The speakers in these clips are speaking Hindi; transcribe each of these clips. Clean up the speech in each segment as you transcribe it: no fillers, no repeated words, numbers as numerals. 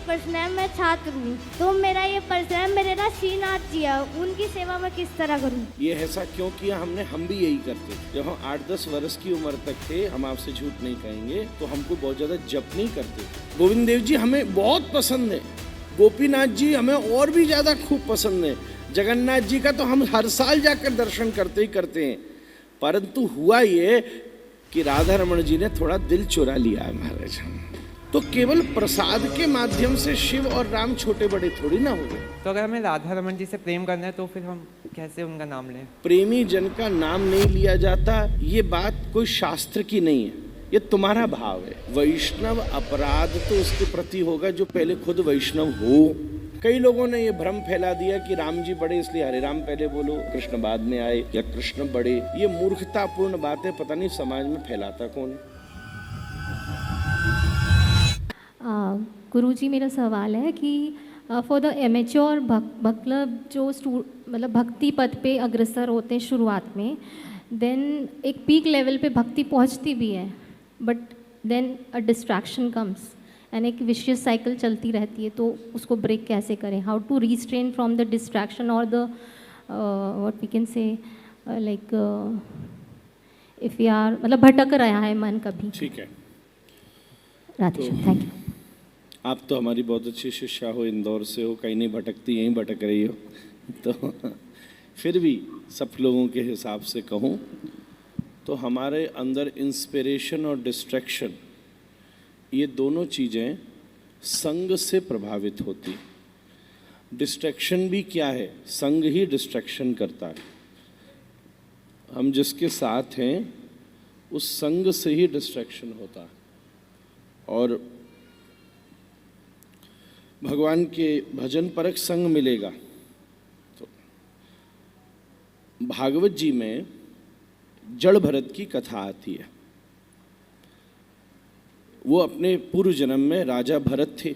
प्रश्न है, मैं छात्र हूँ, तो मेरा ये प्रश्न है, मेरे ना श्रीनाथ जी है, उनकी सेवा मैं किस तरह करूँ? ये ऐसा क्यों किया हमने? हम भी यही करते। जब हम 8-10 वर्ष की उम्र तक थे, हम आपसे झूठ नहीं कहेंगे, तो हमको बहुत ज्यादा जप नहीं करते। गोविंद देव जी हमें बहुत पसंद है, गोपीनाथ जी हमें और भी ज्यादा खूब पसंद है, जगन्नाथ जी का तो हम हर साल जाकर दर्शन करते ही करते हैं। परंतु हुआ ये कि राधा रमण जी ने थोड़ा दिल चुरा लिया है महाराज। तो केवल प्रसाद के माध्यम से शिव और राम छोटे बड़े थोड़ी ना हो गए। तो अगर हमें राधा रमन जी से प्रेम करना है तो फिर हम कैसे उनका नाम लें? प्रेमी जन का नाम नहीं लिया जाता, ये बात कोई शास्त्र की नहीं है, ये तुम्हारा भाव है। वैष्णव अपराध तो उसके प्रति होगा जो पहले खुद वैष्णव हो। कई लोगों ने ये भ्रम फैला दिया कि राम जी बड़े इसलिए हरे राम पहले बोलो, कृष्ण बाद में आए, या कृष्ण बड़े। ये मूर्खतापूर्ण बातें पता नहीं समाज में फैलाता कौन है। गुरुजी, मेरा सवाल है कि फॉर द एमेच्योर मतलब जो मतलब भक्ति पद पे अग्रसर होते हैं शुरुआत में, देन एक पीक लेवल पे भक्ति पहुंचती भी है, but then a distraction comes and एक विशियस साइकिल चलती रहती है, तो उसको ब्रेक कैसे करें? How to restrain from the distraction और the what we can say like if you are मतलब भटक रहा है मन कभी। ठीक है, राधे, थैंक यू। आप तो हमारी बहुत अच्छी शिष्या हो, इंदौर से हो, कहीं नहीं भटकती, यहीं भटक रही हो। तो फिर भी सब लोगों के हिसाब से कहूँ तो हमारे अंदर इंस्पिरेशन और डिस्ट्रैक्शन, ये दोनों चीज़ें संग से प्रभावित होती। डिस्ट्रैक्शन भी क्या है? संग ही डिस्ट्रैक्शन करता है। हम जिसके साथ हैं उस संग से ही डिस्ट्रैक्शन होता है। और भगवान के भजन परक संग मिलेगा। तो भागवत जी में जड़ भरत की कथा आती है। वो अपने पूर्व जन्म में राजा भरत थे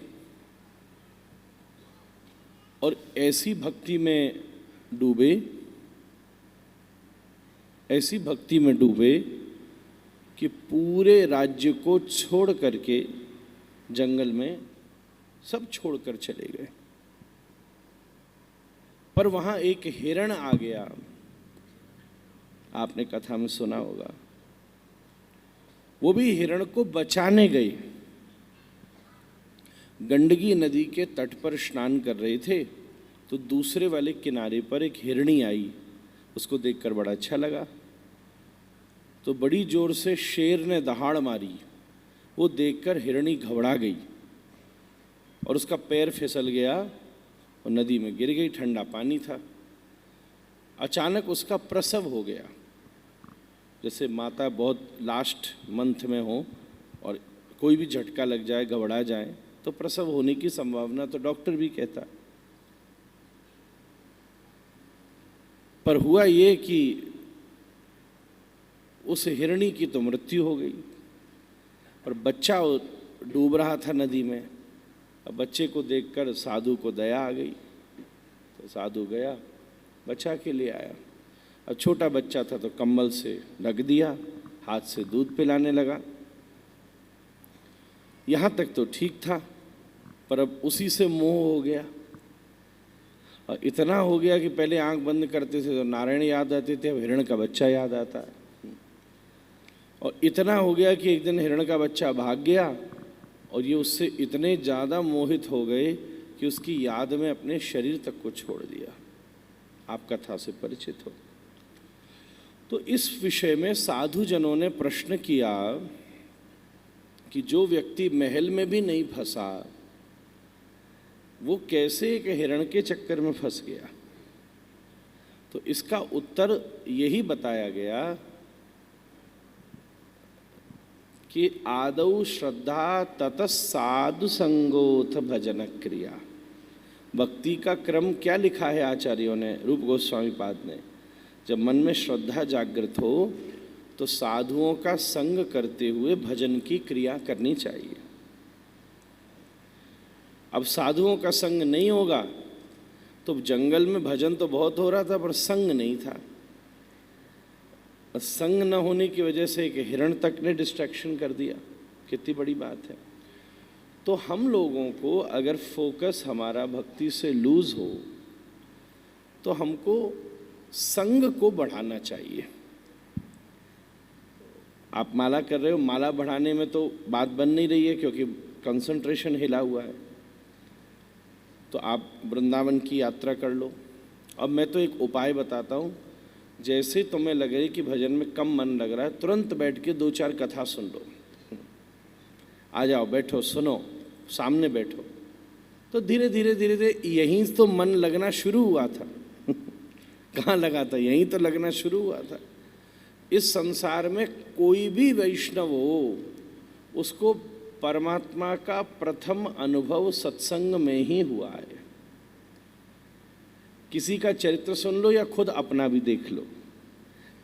और ऐसी भक्ति में डूबे, ऐसी भक्ति में डूबे कि पूरे राज्य को छोड़ करके जंगल में सब छोड़कर चले गए। पर वहां एक हिरण आ गया, आपने कथा में सुना होगा। वो भी हिरण को बचाने गए। गंडकी नदी के तट पर स्नान कर रहे थे तो दूसरे वाले किनारे पर एक हिरणी आई। उसको देखकर बड़ा अच्छा लगा, तो बड़ी जोर से शेर ने दहाड़ मारी। वो देखकर हिरणी घबरा गई और उसका पैर फिसल गया और नदी में गिर गई। ठंडा पानी था। अचानक उसका प्रसव हो गया। जैसे माता बहुत लास्ट मंथ में हो और कोई भी झटका लग जाए, घबरा जाए, तो प्रसव होने की संभावना तो डॉक्टर भी कहता। पर हुआ ये कि उस हिरणी की तो मृत्यु हो गई, पर बच्चा डूब रहा था नदी में। अब बच्चे को देखकर साधु को दया आ गई, तो साधु गया, बच्चा के लिए आया। अब छोटा बच्चा था तो कंबल से ढक दिया, हाथ से दूध पिलाने लगा। यहाँ तक तो ठीक था, पर अब उसी से मोह हो गया। और इतना हो गया कि पहले आंख बंद करते थे तो नारायण याद आते थे, अब हिरण का बच्चा याद आता है। और इतना हो गया कि एक दिन हिरण का बच्चा भाग गया और ये उससे इतने ज़्यादा मोहित हो गए कि उसकी याद में अपने शरीर तक को छोड़ दिया। आप कथा से परिचित हो। तो इस विषय में साधु जनों ने प्रश्न किया कि जो व्यक्ति महल में भी नहीं फंसा, वो कैसे एक हिरण के चक्कर में फंस गया? तो इसका उत्तर यही बताया गया कि आदौ श्रद्धा ततः साधु संगोथ भजन क्रिया। भक्ति का क्रम क्या लिखा है आचार्यों ने, रूप गोस्वामी पाद ने? जब मन में श्रद्धा जागृत हो तो साधुओं का संग करते हुए भजन की क्रिया करनी चाहिए। अब साधुओं का संग नहीं होगा तो जंगल में भजन तो बहुत हो रहा था पर संग नहीं था। संग न होने की वजह से एक हिरण तक ने डिस्ट्रैक्शन कर दिया। कितनी बड़ी बात है। तो हम लोगों को अगर फोकस हमारा भक्ति से लूज हो तो हमको संग को बढ़ाना चाहिए। आप माला कर रहे हो, माला बढ़ाने में तो बात बन नहीं रही है क्योंकि कंसंट्रेशन हिला हुआ है। तो आप वृंदावन की यात्रा कर लो। अब मैं तो एक उपाय बताता हूँ, जैसे तुम्हें लगे कि भजन में कम मन लग रहा है, तुरंत बैठ के 2-4 कथा सुन लो। आ जाओ, बैठो, सुनो, सामने बैठो। तो धीरे धीरे धीरे धीरे यहीं तो मन लगना शुरू हुआ था। कहाँ लगा था? यहीं तो लगना शुरू हुआ था। इस संसार में कोई भी वैष्णव हो, उसको परमात्मा का प्रथम अनुभव सत्संग में ही हुआ है। किसी का चरित्र सुन लो या खुद अपना भी देख लो।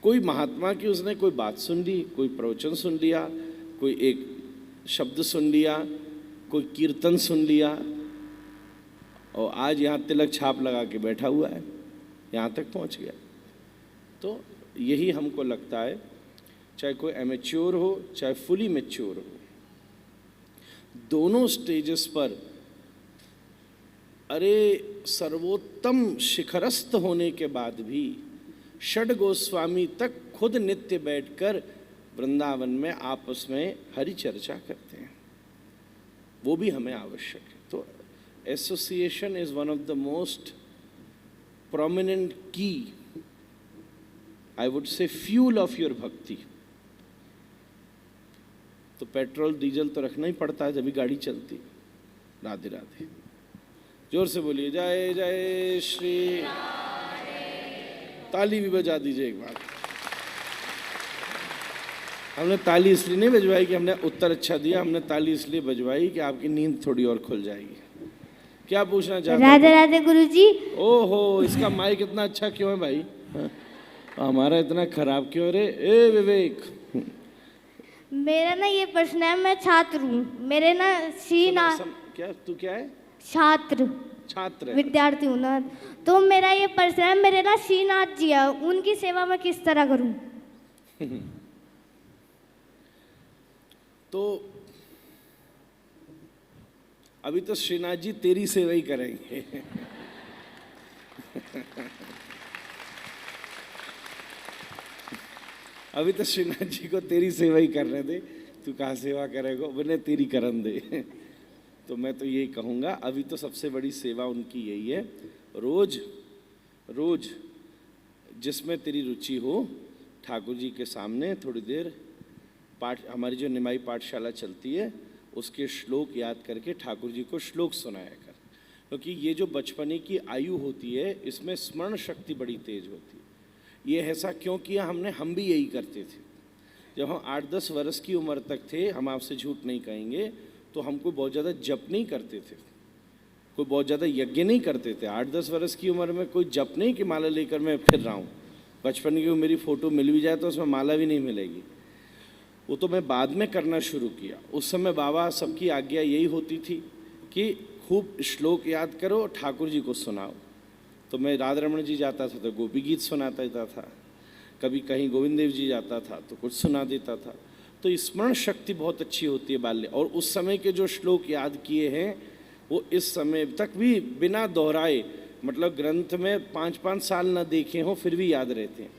कोई महात्मा की उसने कोई बात सुन ली, कोई प्रवचन सुन लिया, कोई एक शब्द सुन लिया, कोई कीर्तन सुन लिया, और आज यहाँ तिलक छाप लगा के बैठा हुआ है, यहाँ तक पहुँच गया। तो यही हमको लगता है, चाहे कोई एमेच्योर हो चाहे फुली मैच्योर हो, दोनों स्टेजेस पर अरे सर्वोत्तम शिखरस्थ होने के बाद भी षड गोस्वामी तक खुद नित्य बैठकर वृंदावन में आपस में हरि चर्चा करते हैं, वो भी हमें आवश्यक है। तो association is one of the most prominent key, I would say fuel of your bhakti. तो पेट्रोल डीजल तो रखना ही पड़ता है जब गाड़ी चलती। राधे राधे। जोर से बोलिए जय जय श्री। ताली भी बजा दीजिए एक बार। हमने ताली इसलिए नहीं बजवाई कि हमने उत्तर अच्छा दिया, हमने ताली इसलिए बजवाई कि आपकी नींद थोड़ी और खुल जाएगी। क्या पूछना चाहते हैं? राधे राधे गुरुजी। ओहो, इसका माइक इतना अच्छा क्यों है भाई? हमारा इतना खराब क्यों रे? ए विवेक, मेरा ना ये प्रश्न है, मैं छात्र हूँ, मेरे ना क्या तू क्या है? छात्र विद्यार्थी हूँ ना। तो मेरा ये प्रश्न है, मेरे ना श्रीनाथ जी है, उनकी सेवा मैं किस तरह करूँ? तो अभी तो श्रीनाथ जी तेरी सेवा ही करेंगे। अभी तो श्रीनाथ जी को तेरी सेवा ही करने दे, तू कहाँ सेवा करेगा, उन्हें तेरी करन दे। तो मैं तो यही कहूँगा, अभी तो सबसे बड़ी सेवा उनकी यही है, रोज रोज जिसमें तेरी रुचि हो, ठाकुर जी के सामने थोड़ी देर पाठ, हमारी जो निमाई पाठशाला चलती है उसके श्लोक याद करके ठाकुर जी को श्लोक सुनाया कर। क्योंकि ये जो बचपने की आयु होती है, इसमें स्मरण शक्ति बड़ी तेज होती है। ये ऐसा क्यों किया हमने? हम भी यही करते थे। जब हम 8-10 वर्ष की उम्र तक थे, हम आपसे झूठ नहीं कहेंगे, तो हमको बहुत ज़्यादा जप नहीं करते थे, कोई बहुत ज़्यादा यज्ञ नहीं करते थे। 8-10 वर्ष की उम्र में कोई जप नहीं कि माला लेकर मैं फिर रहा हूँ। बचपन की मेरी फ़ोटो मिल भी जाए तो उसमें माला भी नहीं मिलेगी। वो तो मैं बाद में करना शुरू किया। उस समय बाबा सबकी आज्ञा यही होती थी कि खूब श्लोक याद करो, ठाकुर जी को सुनाओ। तो मैं राधा रमण जी जाता था तो गोपी गीत सुनाता देता था, कभी कहीं गोविंद देव जी जाता था तो कुछ सुना देता था। तो स्मरण शक्ति बहुत अच्छी होती है बाल्य। और उस समय के जो श्लोक याद किए हैं वो इस समय तक भी बिना दोहराए, मतलब ग्रंथ में 5-5 साल ना देखे हों फिर भी याद रहते हैं।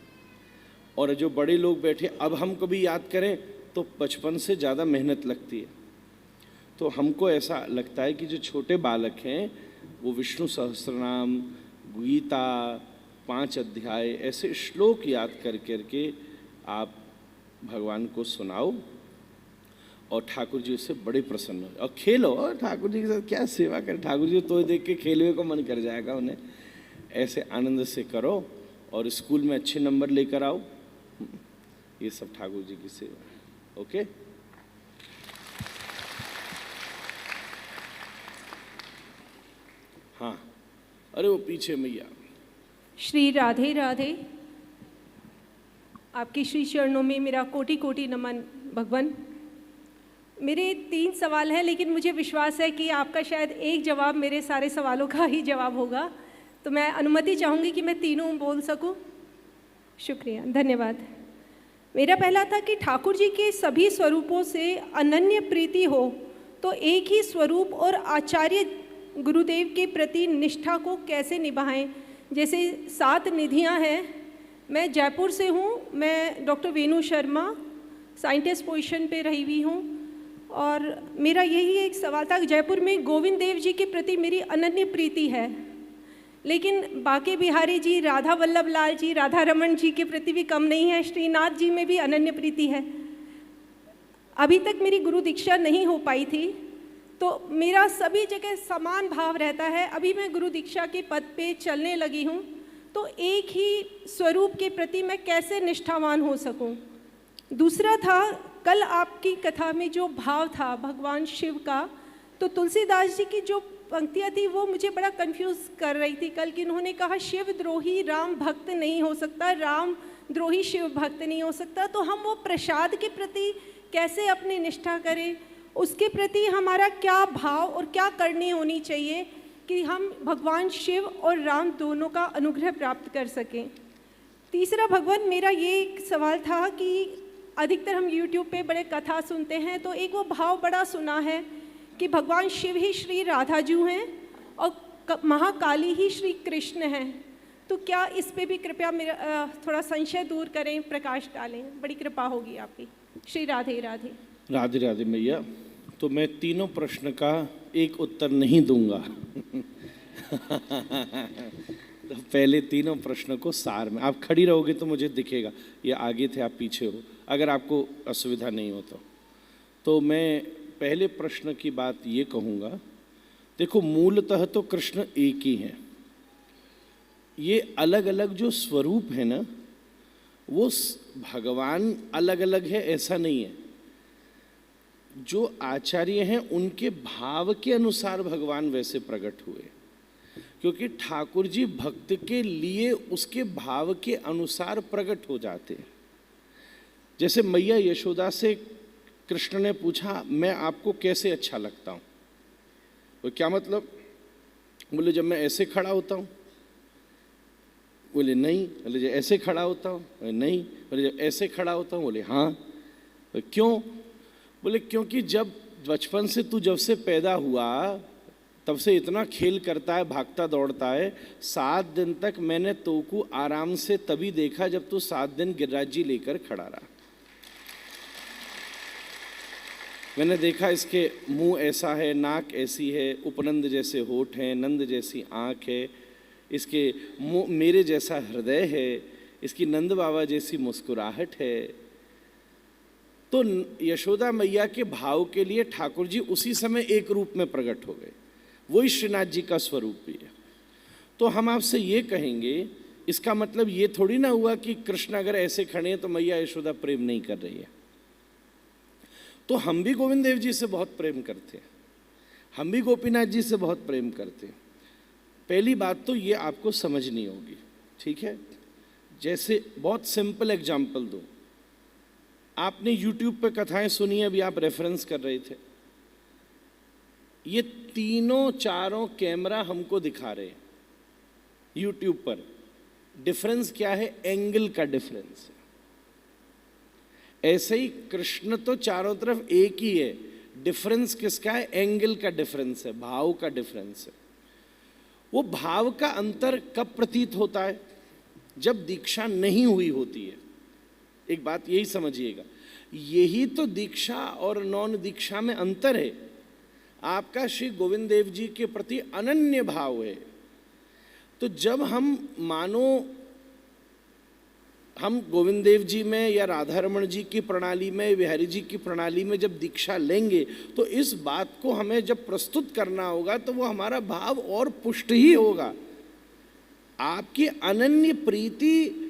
और जो बड़े लोग बैठे, अब हम कभी याद करें तो बचपन से ज़्यादा मेहनत लगती है। तो हमको ऐसा लगता है कि जो छोटे बालक हैं वो विष्णु सहस्त्रनाम, गीता, 5 अध्याय, ऐसे श्लोक याद कर करके आप भगवान को सुनाओ और ठाकुर जी उससे बड़े प्रसन्न हो। और खेलो, और ठाकुर जी के साथ क्या सेवा करें, ठाकुर जी तो देख के खेलने को मन कर जाएगा उन्हें। ऐसे आनंद से करो और स्कूल में अच्छे नंबर लेकर आओ। ये सब ठाकुर जी की सेवा है। ओके, हाँ, अरे वो पीछे मैया। श्री राधे राधे। आपके श्री चरणों में मेरा कोटि कोटि नमन भगवान। मेरे 3 सवाल हैं, लेकिन मुझे विश्वास है कि आपका शायद एक जवाब मेरे सारे सवालों का ही जवाब होगा, तो मैं अनुमति चाहूँगी कि मैं तीनों बोल सकूँ। शुक्रिया, धन्यवाद। मेरा पहला था कि ठाकुर जी के सभी स्वरूपों से अनन्य प्रीति हो तो एक ही स्वरूप और आचार्य गुरुदेव के प्रति निष्ठा को कैसे निभाएं? जैसे 7 निधियां हैं, मैं जयपुर से हूँ, मैं डॉक्टर वेणु शर्मा साइंटिस्ट पोजीशन पे रही हुई हूँ, और मेरा यही एक सवाल था। जयपुर में गोविंद देव जी के प्रति मेरी अनन्य प्रीति है, लेकिन बाके बिहारी जी, राधा वल्लभ लाल जी, राधा रमन जी के प्रति भी कम नहीं है, श्रीनाथ जी में भी अनन्य प्रीति है। अभी तक मेरी गुरु दीक्षा नहीं हो पाई थी, तो मेरा सभी जगह समान भाव रहता है। अभी मैं गुरु दीक्षा के पद पे चलने लगी हूँ, तो एक ही स्वरूप के प्रति मैं कैसे निष्ठावान हो सकूँ? दूसरा था, कल आपकी कथा में जो भाव था भगवान शिव का, तो तुलसीदास जी की जो पंक्तियाँ थी वो मुझे बड़ा कंफ्यूज कर रही थी कल की। उन्होंने कहा शिव द्रोही राम भक्त नहीं हो सकता, राम द्रोही शिव भक्त नहीं हो सकता। तो हम वो प्रसाद के प्रति कैसे अपनी निष्ठा करें, उसके प्रति हमारा क्या भाव और क्या करनी होनी चाहिए कि हम भगवान शिव और राम दोनों का अनुग्रह प्राप्त कर सकें। तीसरा भगवान, मेरा ये एक सवाल था कि अधिकतर हम YouTube पे बड़े कथा सुनते हैं, तो एक वो भाव बड़ा सुना है कि भगवान शिव ही श्री राधा जी हैं और महाकाली ही श्री कृष्ण हैं। तो क्या इस पे भी कृपया मेरा थोड़ा संशय दूर करें, प्रकाश डालें, बड़ी कृपा होगी आपकी। श्री राधे राधे। राधे राधे मैया। तो मैं तीनों प्रश्न का एक उत्तर नहीं दूंगा। तो पहले तीनों प्रश्नों को सार में, आप खड़ी रहोगे तो मुझे दिखेगा, ये आगे थे आप पीछे हो, अगर आपको असुविधा नहीं हो तो मैं पहले प्रश्न की बात ये कहूँगा। देखो, मूलतः तो कृष्ण एक ही हैं। ये अलग अलग जो स्वरूप है ना, वो भगवान अलग अलग है ऐसा नहीं है। जो आचार्य हैं उनके भाव के अनुसार भगवान वैसे प्रकट हुए, क्योंकि ठाकुर जी भक्त के लिए उसके भाव के अनुसार प्रकट हो जाते हैं। जैसे मैया यशोदा से कृष्ण ने पूछा, मैं आपको कैसे अच्छा लगता हूँ? वो क्या मतलब? बोले जब मैं ऐसे खड़ा होता हूँ। बोले नहीं। बोले जब ऐसे खड़ा होता हूँ। बोले नहीं। बोले जब ऐसे खड़ा होता हूँ। बोले हाँ। बोले क्यों? बोले क्योंकि जब बचपन से तू जब से पैदा हुआ तब से इतना खेल करता है, भागता दौड़ता है। 7 दिन तक मैंने तो को आराम से तभी देखा जब तू 7 दिन गिरिराज जी लेकर खड़ा रहा। मैंने देखा इसके मुंह ऐसा है, नाक ऐसी है, उपनंद जैसे होठ हैं, नंद जैसी आँख है, इसके मुंह मेरे जैसा हृदय है, इसकी नंद बाबा जैसी मुस्कुराहट है। तो यशोदा मैया के भाव के लिए ठाकुर जी उसी समय एक रूप में प्रकट हो गए, वही श्रीनाथ जी का स्वरूप भी है। तो हम आपसे ये कहेंगे, इसका मतलब ये थोड़ी ना हुआ कि कृष्ण अगर ऐसे खड़े हैं तो मैया यशोदा प्रेम नहीं कर रही है। तो हम भी गोविंद देव जी से बहुत प्रेम करते हैं, हम भी गोपीनाथ जी से बहुत प्रेम करते हैं। पहली बात तो ये आपको समझनी होगी, ठीक है? जैसे बहुत सिंपल एग्जाम्पल दूं, आपने YouTube पे कथाएं सुनी है, अभी आप रेफरेंस कर रहे थे। ये तीनों चारों कैमरा हमको दिखा रहे हैं YouTube पर। डिफरेंस क्या है? एंगल का डिफरेंस है। ऐसे ही कृष्ण तो चारों तरफ एक ही है, डिफरेंस किसका है? एंगल का डिफरेंस है, भाव का डिफरेंस है। वो भाव का अंतर कब प्रतीत होता है? जब दीक्षा नहीं हुई होती है। एक बात यही समझिएगा, यही तो दीक्षा और नॉन दीक्षा में अंतर है। आपका श्री गोविंद देव जी के प्रति अनन्य भाव है, तो जब हम मानो हम गोविंद देव जी में या राधा रमण जी की प्रणाली में, बिहारी जी की प्रणाली में जब दीक्षा लेंगे, तो इस बात को हमें जब प्रस्तुत करना होगा तो वो हमारा भाव और पुष्ट ही होगा। आपकी अनन्य प्रीति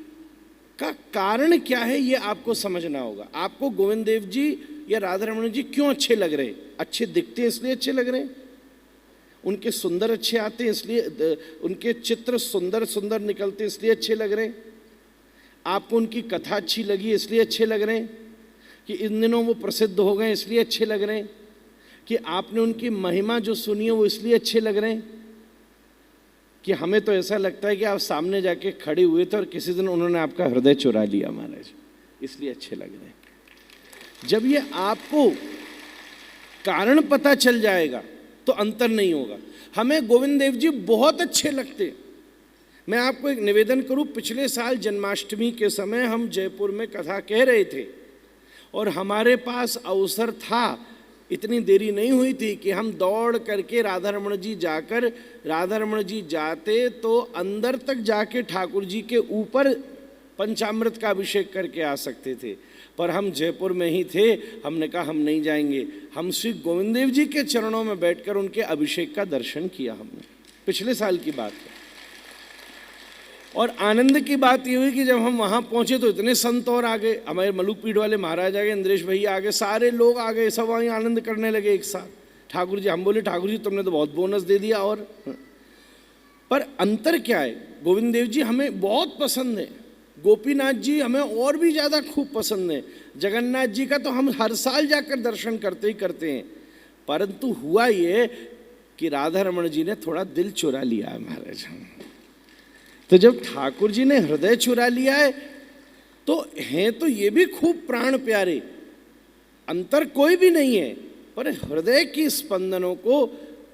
का कारण क्या है ये आपको समझना होगा। आपको गोविंद देव जी या राधा रमण जी क्यों अच्छे लग रहे हैं? अच्छे दिखते हैं इसलिए अच्छे लग रहे हैं, उनके सुंदर अच्छे आते हैं इसलिए, उनके चित्र सुंदर सुंदर निकलते इसलिए अच्छे लग रहे हैं। आपको उनकी कथा अच्छी लगी इसलिए अच्छे लग रहे हैं, कि इन दिनों वो प्रसिद्ध हो गए इसलिए अच्छे लग रहे हैं, कि आपने उनकी महिमा जो सुनी है वो इसलिए अच्छे लग रहे हैं, कि हमें तो ऐसा लगता है कि आप सामने जाके खड़े हुए थे और किसी दिन उन्होंने आपका हृदय चुरा लिया महाराज, इसलिए अच्छे लग रहे हैं। जब ये आपको कारण पता चल जाएगा तो अंतर नहीं होगा। हमें गोविंद देव जी बहुत अच्छे लगते। मैं आपको एक निवेदन करूं, पिछले साल जन्माष्टमी के समय हम जयपुर में कथा कह रहे थे और हमारे पास अवसर था, इतनी देरी नहीं हुई थी कि हम दौड़ करके राधा रमण जी जाकर, राधा रमण जी जाते तो अंदर तक जाके ठाकुर जी के ऊपर पंचामृत का अभिषेक करके आ सकते थे, पर हम जयपुर में ही थे। हमने कहा हम नहीं जाएंगे। हम श्री गोविंद देव जी के चरणों में बैठकर उनके अभिषेक का दर्शन किया हमने, पिछले साल की बात है। और आनंद की बात ये हुई कि जब हम वहाँ पहुँचे तो इतने संत और आ गए, हमारे मलुक पीठ वाले महाराज आ गए, इंद्रेश भैया आ गए, सारे लोग आ गए, सब वहीं आनंद करने लगे एक साथ। ठाकुर जी, हम बोले ठाकुर जी तुमने तो बहुत बोनस दे दिया। और पर अंतर क्या है, गोविंद देव जी हमें बहुत पसंद है, गोपीनाथ जी हमें और भी ज़्यादा खूब पसंद है, जगन्नाथ जी का तो हम हर साल जाकर दर्शन करते ही करते हैं। परंतु हुआ ये कि राधा रमण जी ने थोड़ा दिल चुरा लिया है महाराज। तो जब ठाकुर जी ने हृदय चुरा लिया है तो हैं तो ये भी खूब प्राण प्यारे, अंतर कोई भी नहीं है, पर हृदय की स्पंदनों को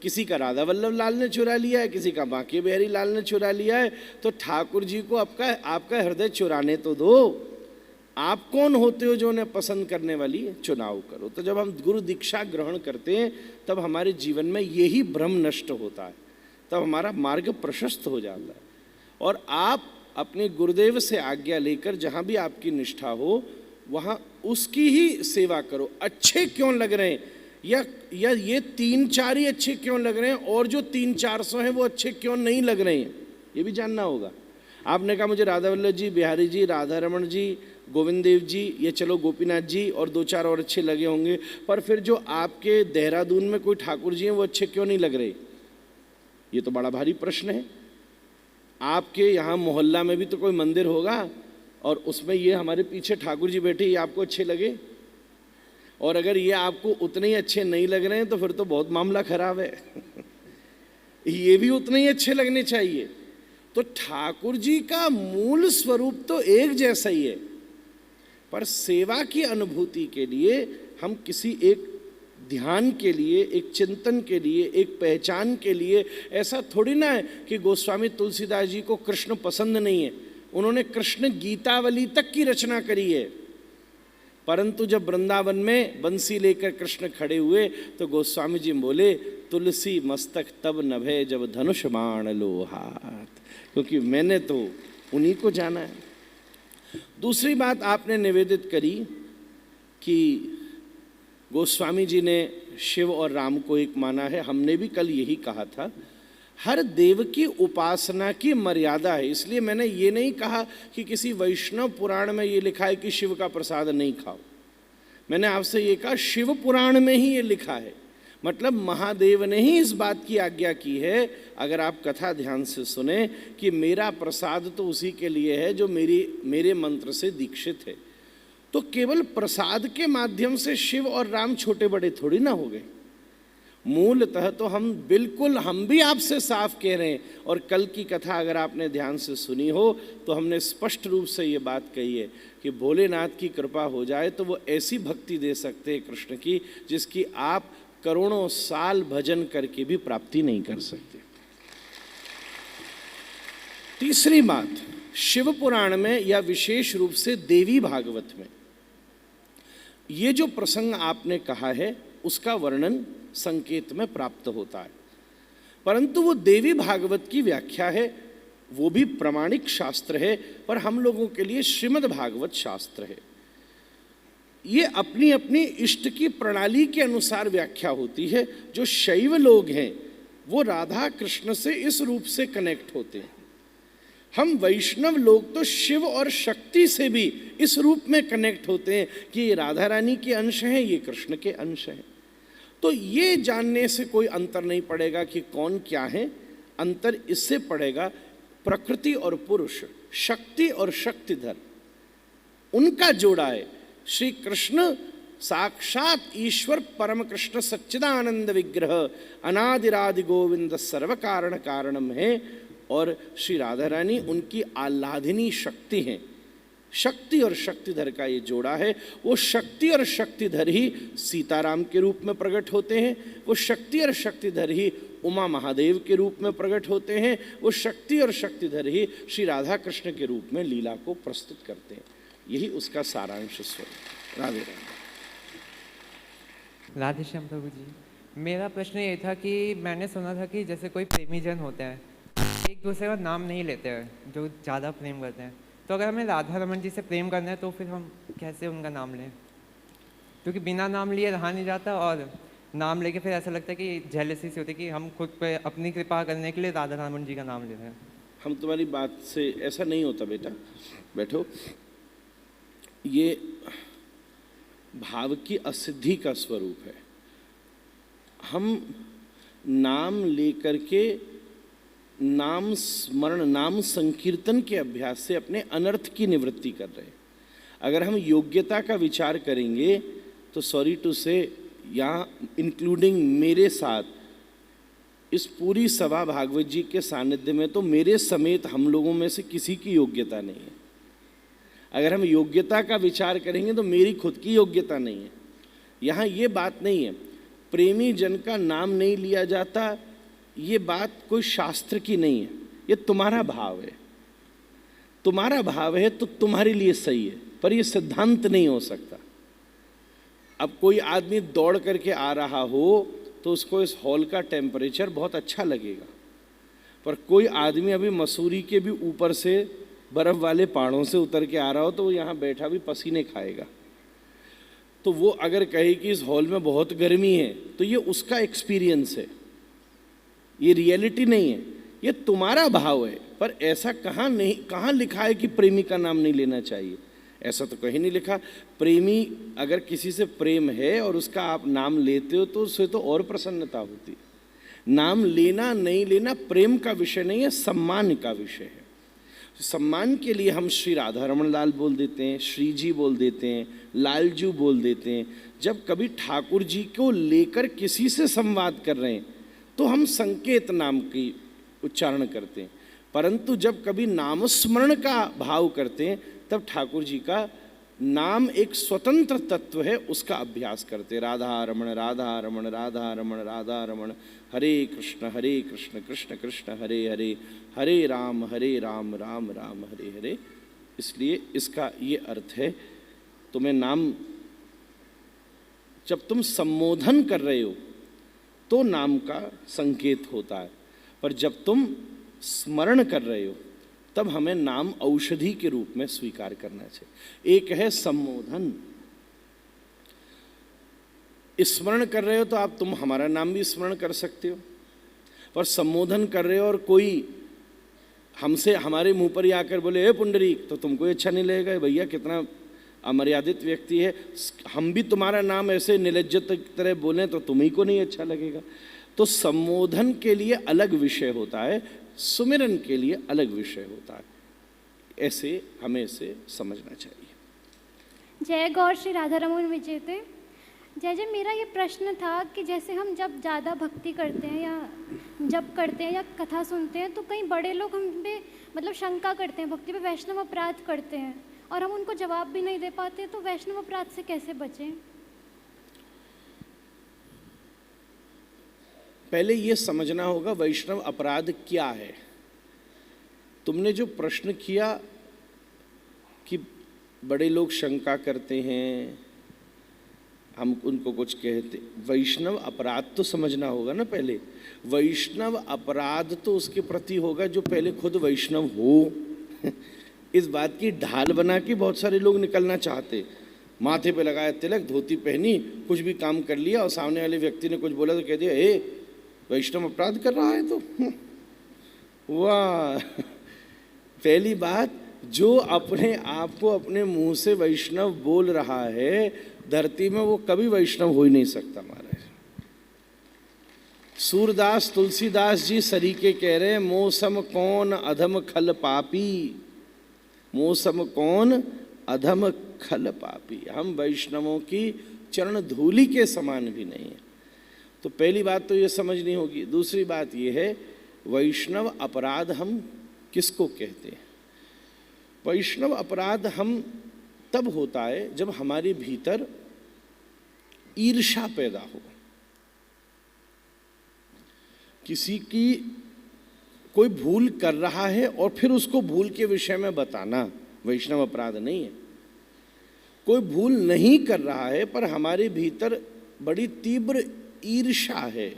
किसी का राधा वल्लभ लाल ने चुरा लिया है, किसी का बांके बिहारी लाल ने चुरा लिया है। तो ठाकुर जी को आपका हृदय चुराने तो दो। आप कौन होते हो जो उन्हें पसंद करने वाली चुनाव करो। तो जब हम गुरु दीक्षा ग्रहण करते हैं तब हमारे जीवन में यही भ्रम नष्ट होता है, तब हमारा मार्ग प्रशस्त हो जाता है। और आप अपने गुरुदेव से आज्ञा लेकर जहाँ भी आपकी निष्ठा हो वहाँ उसकी ही सेवा करो। अच्छे क्यों लग रहे हैं या ये 3-4 ही अच्छे क्यों लग रहे हैं और जो 300-400 हैं वो अच्छे क्यों नहीं लग रहे हैं, ये भी जानना होगा। आपने कहा मुझे राधा वल्लभ जी, बिहारी जी, राधा रमण जी, गोविंद देव जी, ये चलो गोपीनाथ जी और 2-4 और अच्छे लगे होंगे, पर फिर जो आपके देहरादून में कोई ठाकुर जी हैं वो अच्छे क्यों नहीं लग रहे? ये तो बड़ा भारी प्रश्न है। आपके यहाँ मोहल्ला में भी तो कोई मंदिर होगा और उसमें ये हमारे पीछे ठाकुर जी बैठे, ये आपको अच्छे लगे? और अगर ये आपको उतने ही अच्छे नहीं लग रहे हैं तो फिर तो बहुत मामला खराब है। ये भी उतने ही अच्छे लगने चाहिए। तो ठाकुर जी का मूल स्वरूप तो एक जैसा ही है, पर सेवा की अनुभूति के लिए हम किसी एक ध्यान के लिए, एक चिंतन के लिए, एक पहचान के लिए, ऐसा थोड़ी ना है कि गोस्वामी तुलसीदास जी को कृष्ण पसंद नहीं है, उन्होंने कृष्ण गीतावली तक की रचना करी है। परंतु जब वृंदावन में बंसी लेकर कृष्ण खड़े हुए तो गोस्वामी जी बोले, तुलसी मस्तक तब नभे जब धनुष बाण लो हाथ, क्योंकि मैंने तो उन्हीं को जाना है। दूसरी बात आपने निवेदित करी कि गोस्वामी जी ने शिव और राम को एक माना है। हमने भी कल यही कहा था, हर देव की उपासना की मर्यादा है। इसलिए मैंने ये नहीं कहा कि किसी वैष्णव पुराण में ये लिखा है कि शिव का प्रसाद नहीं खाओ। मैंने आपसे ये कहा शिव पुराण में ही ये लिखा है, मतलब महादेव ने ही इस बात की आज्ञा की है। अगर आप कथा ध्यान से सुने कि मेरा प्रसाद तो उसी के लिए है जो मेरे मंत्र से दीक्षित है। तो केवल प्रसाद के माध्यम से शिव और राम छोटे बड़े थोड़ी ना हो गए। मूलतः तो हम भी आपसे साफ कह रहे हैं। और कल की कथा अगर आपने ध्यान से सुनी हो तो हमने स्पष्ट रूप से ये बात कही है कि भोलेनाथ की कृपा हो जाए तो वो ऐसी भक्ति दे सकते हैं कृष्ण की जिसकी आप करोड़ों साल भजन करके भी प्राप्ति नहीं कर सकते। तीसरी बात, शिव पुराण में या विशेष रूप से देवी भागवत में ये जो प्रसंग आपने कहा है उसका वर्णन संकेत में प्राप्त होता है, परंतु वो देवी भागवत की व्याख्या है, वो भी प्रामाणिक शास्त्र है, पर हम लोगों के लिए श्रीमद् भागवत शास्त्र है। ये अपनी अपनी इष्ट की प्रणाली के अनुसार व्याख्या होती है। जो शैव लोग हैं वो राधा कृष्ण से इस रूप से कनेक्ट होते हैं। हम वैष्णव लोग तो शिव और शक्ति से भी इस रूप में कनेक्ट होते हैं कि ये राधा रानी के अंश हैं, ये कृष्ण के अंश हैं। तो ये जानने से कोई अंतर नहीं पड़ेगा कि कौन क्या है, अंतर इससे पड़ेगा प्रकृति और पुरुष, शक्ति और शक्तिधर, उनका जोड़ा है। श्री कृष्ण साक्षात ईश्वर परम कृष्ण सच्चिदानंद विग्रह अनादिरादि गोविंद सर्व कारण कारणम है, और श्री राधा रानी उनकी आह्लादिनी शक्ति हैं। शक्ति और शक्तिधर का ये जोड़ा है। वो शक्ति और शक्तिधर ही सीताराम के रूप में प्रकट होते हैं, वो शक्ति और शक्तिधर ही उमा महादेव के रूप में प्रकट होते हैं, वो शक्ति और शक्तिधर ही श्री राधा कृष्ण के रूप में लीला को प्रस्तुत करते हैं। यही उसका सारांश स्वरूप। राधे राधे। राधे श्याम प्रभु जी, मेरा प्रश्न ये था कि मैंने सुना था कि जैसे कोई प्रेमी जन होते हैं, एक दूसरे का नाम नहीं लेते हैं जो ज़्यादा प्रेम करते हैं, तो अगर हमें राधा रमन जी से प्रेम करना है तो फिर हम कैसे उनका नाम लें? क्योंकि बिना नाम लिए रहा नहीं जाता, और नाम लेके फिर ऐसा लगता है कि जेलसी सी होती है कि हम खुद पे अपनी कृपा करने के लिए राधा रमन जी का नाम ले रहे हैं। हम तुम्हारी बात से, ऐसा नहीं होता बेटा, बैठो। ये भाव की असिद्धि का स्वरूप है। हम नाम लेकर के नाम स्मरण, नाम संकीर्तन के अभ्यास से अपने अनर्थ की निवृत्ति कर रहे हैं। अगर हम योग्यता का विचार करेंगे तो सॉरी टू से, यहाँ इंक्लूडिंग मेरे साथ, इस पूरी सभा भागवत जी के सानिध्य में तो मेरे समेत हम लोगों में से किसी की योग्यता नहीं है। अगर हम योग्यता का विचार करेंगे तो मेरी खुद की योग्यता नहीं है। यहाँ ये बात नहीं है, प्रेमी जन का नाम नहीं लिया जाता, ये बात कोई शास्त्र की नहीं है, ये तुम्हारा भाव है। तुम्हारा भाव है तो तुम्हारे लिए सही है, पर ये सिद्धांत नहीं हो सकता। अब कोई आदमी दौड़ करके आ रहा हो तो उसको इस हॉल का टेम्परेचर बहुत अच्छा लगेगा, पर कोई आदमी अभी मसूरी के भी ऊपर से बर्फ वाले पहाड़ों से उतर के आ रहा हो तो वो यहाँ बैठा भी पसीने खाएगा। तो वो अगर कहे कि इस हॉल में बहुत गर्मी है तो ये उसका एक्सपीरियंस है, ये रियलिटी नहीं है, ये तुम्हारा भाव है। पर ऐसा कहाँ लिखा है कि प्रेमी का नाम नहीं लेना चाहिए? ऐसा तो कहीं नहीं लिखा। प्रेमी अगर किसी से प्रेम है और उसका आप नाम लेते हो तो उससे तो और प्रसन्नता होती है। नाम लेना नहीं लेना प्रेम का विषय नहीं है, सम्मान का विषय है। सम्मान के लिए हम श्री राधा रमन लाल बोल देते हैं, श्री जी बोल देते हैं, लालजू बोल देते हैं। जब कभी ठाकुर जी को लेकर किसी से संवाद कर रहे हैं तो हम संकेत नाम की उच्चारण करते हैं, परंतु जब कभी नामस्मरण का भाव करते हैं तब ठाकुर जी का नाम एक स्वतंत्र तत्व है, उसका अभ्यास करते। राधा रमण राधा रमण राधा रमण राधा रमण, हरे कृष्ण कृष्ण कृष्ण हरे हरे, हरे राम राम राम हरे हरे। इसलिए इसका ये अर्थ है, तुम्हें नाम, जब तुम संबोधन कर रहे हो तो नाम का संकेत होता है, पर जब तुम स्मरण कर रहे हो तब हमें नाम औषधि के रूप में स्वीकार करना चाहिए। एक है संबोधन, स्मरण कर रहे हो तो तुम हमारा नाम भी स्मरण कर सकते हो, पर संबोधन कर रहे हो और कोई हमसे हमारे मुंह पर ही आकर बोले हे पुंडरीक, तो तुमको अच्छा नहीं लगेगा, भैया कितना अमर्यादित व्यक्ति है। हम भी तुम्हारा नाम ऐसे निर्लज्जत की तरह बोलें तो तुम्ही को नहीं अच्छा लगेगा। तो संबोधन के लिए अलग विषय होता है, सुमिरन के लिए अलग विषय होता है। ऐसे हमें इसे समझना चाहिए। जय गौर श्री राधा रमन विजेते। जय जय, मेरा ये प्रश्न था कि जैसे हम जब ज़्यादा भक्ति करते हैं या जब करते हैं या कथा सुनते हैं तो कई बड़े लोग हम पे मतलब शंका करते हैं, भक्ति पे वैष्णव अपराध करते हैं और हम उनको जवाब भी नहीं दे पाते, तो वैष्णव अपराध से कैसे बचें? पहले ये समझना होगा वैष्णव अपराध क्या है। तुमने जो प्रश्न किया कि बड़े लोग शंका करते हैं, हम उनको कुछ कहते, वैष्णव अपराध तो समझना होगा ना। पहले वैष्णव अपराध तो उसके प्रति होगा जो पहले खुद वैष्णव हो। इस बात की ढाल बना के बहुत सारे लोग निकलना चाहते, माथे पे लगाया तिलक, धोती पहनी, कुछ भी काम कर लिया और सामने वाले व्यक्ति ने कुछ बोला तो कह दिया ए वैष्णव अपराध कर रहा है। तो वाह, पहली बात, जो अपने आप को अपने मुंह से वैष्णव बोल रहा है धरती में वो कभी वैष्णव हो ही नहीं सकता। महाराज सूरदास तुलसीदास जी सरीके कह रहे हैं, मौसम कौन अधम खल पापी, मौसम कौन अधम खल पापी। हम वैष्णवों की चरण धूलि के समान भी नहीं है। तो पहली बात तो ये समझनी होगी। दूसरी बात ये है, वैष्णव अपराध हम किसको कहते हैं? वैष्णव अपराध हम तब होता है जब हमारे भीतर ईर्ष्या पैदा हो, किसी की कोई भूल कर रहा है और फिर उसको भूल के विषय में बताना वैष्णव अपराध नहीं है। कोई भूल नहीं कर रहा है पर हमारे भीतर बड़ी तीव्र ईर्ष्या है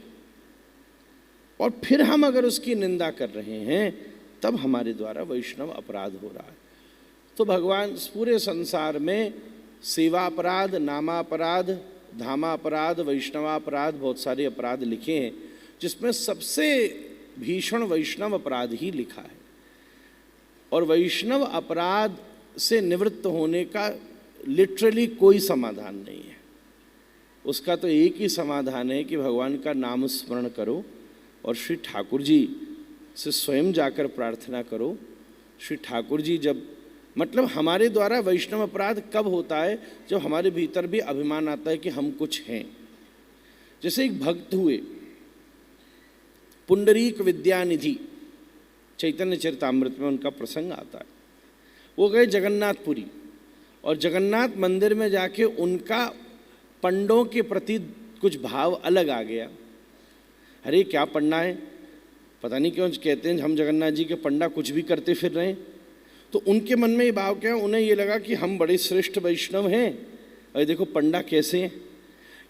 और फिर हम अगर उसकी निंदा कर रहे हैं तब हमारे द्वारा वैष्णव अपराध हो रहा है। तो भगवान पूरे संसार में सेवा अपराध, नामापराध, धामापराध, वैष्णवापराध, बहुत सारे अपराध लिखे हैं, जिसमें सबसे भीषण वैष्णव अपराध ही लिखा है। और वैष्णव अपराध से निवृत्त होने का लिटरली कोई समाधान नहीं है। उसका तो एक ही समाधान है कि भगवान का नाम स्मरण करो और श्री ठाकुर जी से स्वयं जाकर प्रार्थना करो। श्री ठाकुर जी जब मतलब हमारे द्वारा वैष्णव अपराध कब होता है? जब हमारे भीतर भी अभिमान आता है कि हम कुछ हैं। जैसे एक भक्त हुए पुंडरीक विद्यानिधि, चैतन्य चरितामृत में उनका प्रसंग आता है। वो गए जगन्नाथपुरी और जगन्नाथ मंदिर में जाके उनका पंडों के प्रति कुछ भाव अलग आ गया। अरे क्या पढ़ना है, पता नहीं क्यों कहते हैं हम जगन्नाथ जी के पंडा कुछ भी करते फिर रहे हैं। तो उनके मन में ये भाव क्या, उन्हें ये लगा कि हम बड़े श्रेष्ठ वैष्णव हैं और देखो पंडा कैसे हैं।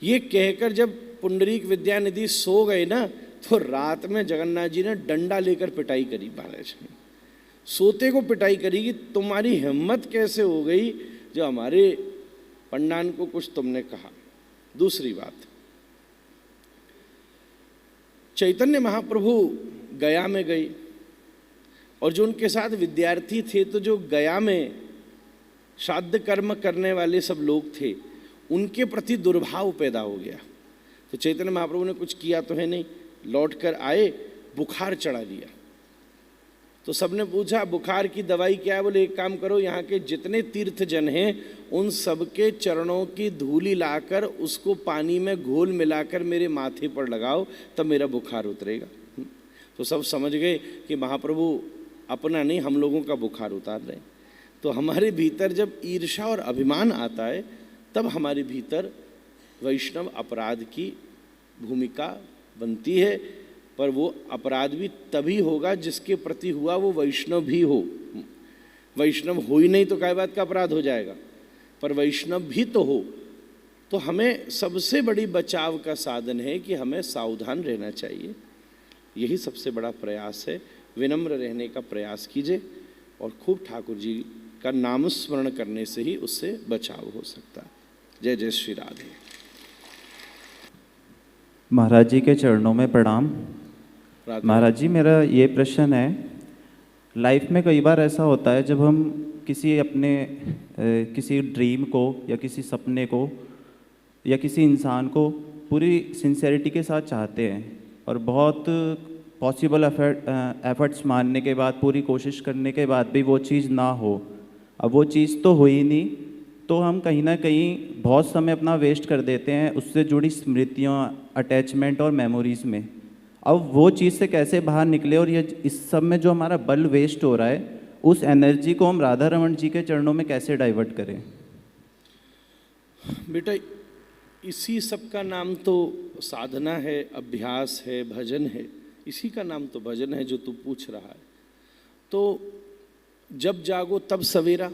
ये कहकर जब पुंडरीक विद्यानिधि सो गए ना, तो रात में जगन्नाथ जी ने डंडा लेकर पिटाई करी महाराज ने। सोते को पिटाई करी कि तुम्हारी हिम्मत कैसे हो गई जो हमारे पंडान को कुछ तुमने कहा। दूसरी बात, चैतन्य महाप्रभु गया में गए और जो उनके साथ विद्यार्थी थे, तो जो गया में श्राद्ध कर्म करने वाले सब लोग थे, उनके प्रति दुर्भाव पैदा हो गया। तो चैतन्य महाप्रभु ने कुछ किया तो है नहीं, लौट कर आए, बुखार चढ़ा दिया। तो सबने पूछा बुखार की दवाई क्या है? बोले एक काम करो, यहाँ के जितने तीर्थ जन हैं उन सबके चरणों की धूली लाकर उसको पानी में घोल मिलाकर मेरे माथे पर लगाओ, तब मेरा बुखार उतरेगा। तो सब समझ गए कि महाप्रभु अपना नहीं हम लोगों का बुखार उतार रहे हैं। तो हमारे भीतर जब ईर्ष्या और अभिमान आता है तब हमारे भीतर वैष्णव अपराध की भूमिका बनती है। पर वो अपराध भी तभी होगा जिसके प्रति हुआ वो वैष्णव भी हो। वैष्णव हो ही नहीं तो काय बात का अपराध हो जाएगा, पर वैष्णव भी तो हो। तो हमें सबसे बड़ी बचाव का साधन है कि हमें सावधान रहना चाहिए। यही सबसे बड़ा प्रयास है। विनम्र रहने का प्रयास कीजिए और खूब ठाकुर जी का नाम स्मरण करने से ही उससे बचाव हो सकता है। जय जय श्री राधे। महाराज जी के चरणों में प्रणाम। महाराज जी, मेरा ये प्रश्न है, लाइफ में कई बार ऐसा होता है जब हम किसी अपने किसी ड्रीम को या किसी सपने को या किसी इंसान को पूरी सिंसेरिटी के साथ चाहते हैं और बहुत पॉसिबल एफर्ट्स मारने के बाद, पूरी कोशिश करने के बाद भी वो चीज़ ना हो। अब वो चीज़ तो हो ही नहीं, तो हम कहीं ना कहीं बहुत समय अपना वेस्ट कर देते हैं उससे जुड़ी स्मृतियाँ, अटैचमेंट और मेमोरीज़ में। अब वो चीज़ से कैसे बाहर निकले और ये इस सब में जो हमारा बल वेस्ट हो रहा है, उस एनर्जी को हम राधा रमन जी के चरणों में कैसे डाइवर्ट करें? बेटा, इसी सब का नाम तो साधना है, अभ्यास है, भजन है। इसी का नाम तो भजन है जो तू पूछ रहा है। तो जब जागो तब सवेरा।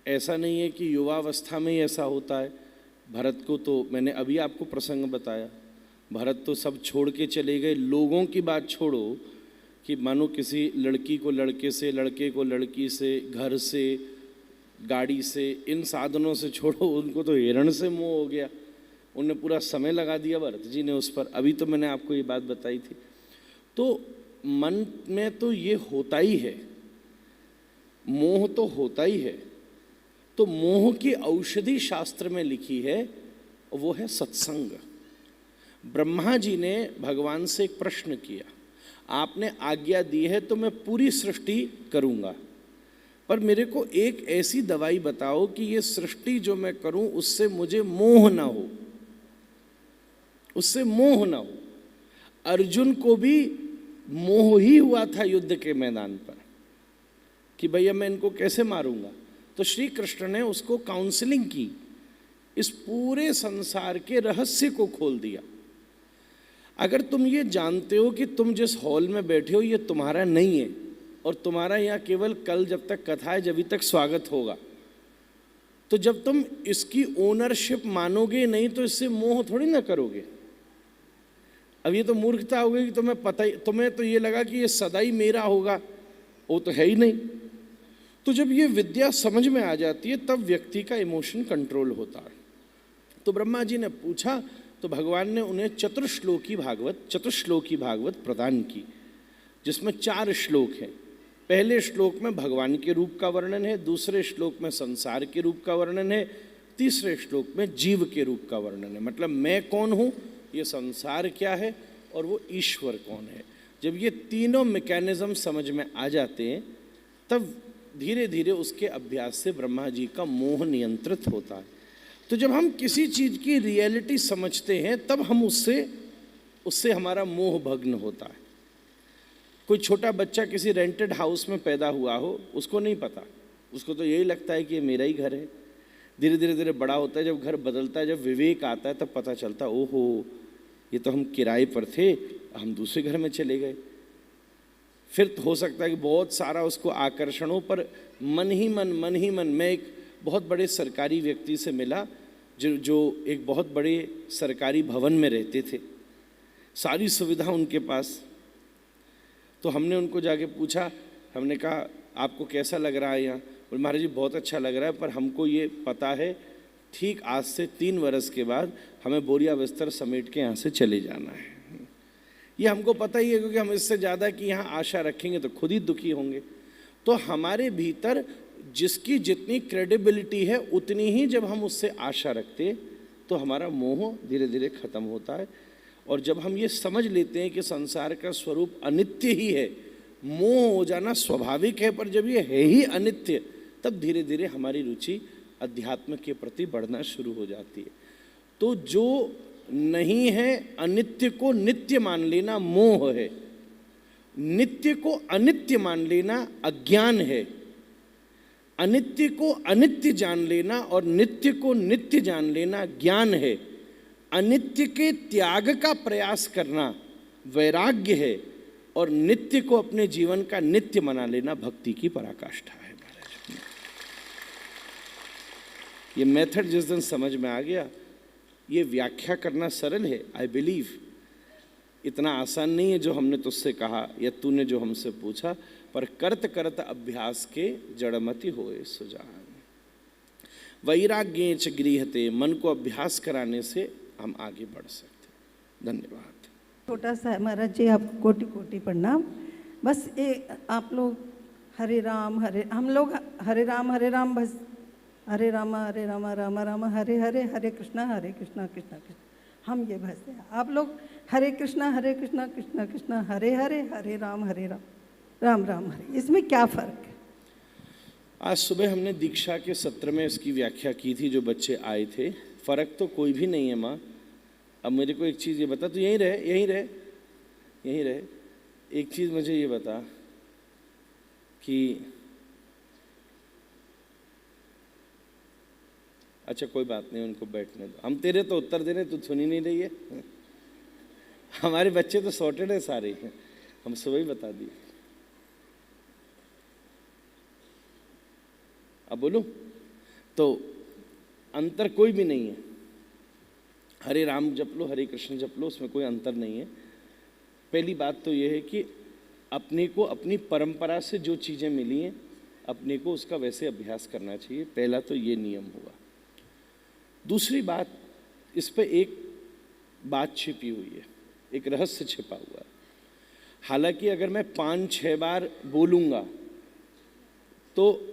ऐसा नहीं है कि युवावस्था में ही ऐसा होता है। भरत को तो मैंने अभी आपको प्रसंग बताया, भरत तो सब छोड़ के चले गए। लोगों की बात छोड़ो कि मानो किसी लड़की को लड़के से, लड़के को लड़की से, घर से, गाड़ी से, इन साधनों से छोड़ो, उनको तो हिरण से मोह हो गया। उन्हें पूरा समय लगा दिया भरत जी ने उस पर। अभी तो मैंने आपको ये बात बताई थी। तो मन में तो ये होता ही है, मोह तो होता ही है। तो मोह की औषधि शास्त्र में लिखी है, वो है सत्संग। ब्रह्मा जी ने भगवान से एक प्रश्न किया, आपने आज्ञा दी है तो मैं पूरी सृष्टि करूंगा, पर मेरे को एक ऐसी दवाई बताओ कि ये सृष्टि जो मैं करूं उससे मुझे मोह ना हो, उससे मोह ना हो। अर्जुन को भी मोह ही हुआ था युद्ध के मैदान पर कि भैया मैं इनको कैसे मारूंगा। तो श्री कृष्ण ने उसको काउंसलिंग की, इस पूरे संसार के रहस्य को खोल दिया। अगर तुम ये जानते हो कि तुम जिस हॉल में बैठे हो ये तुम्हारा नहीं है और तुम्हारा यहाँ केवल कल जब तक कथा है जब तक स्वागत होगा, तो जब तुम इसकी ओनरशिप मानोगे नहीं तो इससे मोह थोड़ी ना करोगे। अब ये तो मूर्खता हो गई कि तुम्हें तो ये लगा कि ये सदा ही मेरा होगा, वो तो है ही नहीं। तो जब ये विद्या समझ में आ जाती है तब व्यक्ति का इमोशन कंट्रोल होता है। तो ब्रह्मा जी ने पूछा तो भगवान ने उन्हें चतुर्श्लोकी भागवत प्रदान की, जिसमें 4 श्लोक हैं। पहले श्लोक में भगवान के रूप का वर्णन है, दूसरे श्लोक में संसार के रूप का वर्णन है, तीसरे श्लोक में जीव के रूप का वर्णन है। मतलब मैं कौन हूँ, ये संसार क्या है और वो ईश्वर कौन है। जब ये तीनों मैकेनिज्म समझ में आ जाते हैं तब धीरे धीरे उसके अभ्यास से ब्रह्मा जी का मोह नियंत्रित होता है। तो जब हम किसी चीज़ की रियलिटी समझते हैं तब हम उससे हमारा मोह भग्न होता है। कोई छोटा बच्चा किसी रेंटेड हाउस में पैदा हुआ हो, उसको नहीं पता, उसको तो यही लगता है कि ये मेरा ही घर है। धीरे धीरे धीरे बड़ा होता है, जब घर बदलता है, जब विवेक आता है तब पता चलता है ओहो ये तो हम किराए पर थे, हम दूसरे घर में चले गए। फिर हो सकता है कि बहुत सारा उसको आकर्षण हो, पर मन ही मन। मैं एक बहुत बड़े सरकारी व्यक्ति से मिला जो एक बहुत बड़े सरकारी भवन में रहते थे, सारी सुविधा उनके पास। तो हमने उनको जाके पूछा, हमने कहा आपको कैसा लग रहा है यहाँ? बोले महाराज जी बहुत अच्छा लग रहा है, पर हमको ये पता है ठीक आज से 3 वर्ष के बाद हमें बोरिया बिस्तर समेट के यहाँ से चले जाना है। ये हमको पता ही है, क्योंकि हम इससे ज़्यादा कि यहाँ आशा रखेंगे तो खुद ही दुखी होंगे। तो हमारे भीतर जिसकी जितनी क्रेडिबिलिटी है उतनी ही जब हम उससे आशा रखते तो हमारा मोह धीरे धीरे खत्म होता है। और जब हम ये समझ लेते हैं कि संसार का स्वरूप अनित्य ही है, मोह हो जाना स्वाभाविक है, पर जब ये है ही अनित्य तब धीरे धीरे हमारी रुचि अध्यात्म के प्रति बढ़ना शुरू हो जाती है। तो जो नहीं है अनित्य को नित्य मान लेना मोह है, नित्य को अनित्य मान लेना अज्ञान है, अनित्य को अनित्य जान लेना और नित्य को नित्य जान लेना ज्ञान है, अनित्य के त्याग का प्रयास करना वैराग्य है और नित्य को अपने जीवन का नित्य बना लेना भक्ति की पराकाष्ठा है। ये मेथड जिस दिन समझ में आ गया, ये व्याख्या करना सरल है, आई बिलीव इतना आसान नहीं है जो हमने तुझसे कहा या तूने जो हमसे पूछा, पर करत करत अभ्यास के जड़मति होए सुजान। वैराग्य च गृहते, मन को अभ्यास कराने से हम आगे बढ़ सकते। धन्यवाद। छोटा सा महाराज जी आपको कोटि कोटि प्रणाम। बस ये आप लोग हरे राम हम लोग हरे राम बस हरे राम राम राम हरे हरे, हरे कृष्णा कृष्णा कृष्णा, हम ये भजते हैं। आप लोग हरे कृष्णा कृष्णा कृष्णा हरे हरे, हरे राम राम राम हरे। इसमें क्या फ़र्क है? आज सुबह हमने दीक्षा के सत्र में इसकी व्याख्या की थी, जो बच्चे आए थे। फ़र्क तो कोई भी नहीं है माँ। अब मेरे को एक चीज़ ये बता, तो यहीं रहे। एक चीज़ मुझे ये बता कि अच्छा कोई बात नहीं, उनको बैठने दो, हम तेरे तो उत्तर दे रहे, तू सुनी नहीं रही है। हमारे बच्चे तो सॉर्टेड है सारे, हम सुबह ही बता दिए। अब बोलो, तो अंतर कोई भी नहीं है। हरे राम जप लो, हरे कृष्ण जप लो, उसमें कोई अंतर नहीं है। पहली बात तो ये है कि अपने को अपनी परंपरा से जो चीज़ें मिली हैं अपने को उसका वैसे अभ्यास करना चाहिए। पहला तो ये नियम हुआ। दूसरी बात, इस पे एक बात छिपी हुई है, एक रहस्य छिपा हुआ है। हालांकि अगर मैं 5-6 बार बोलूँगा तो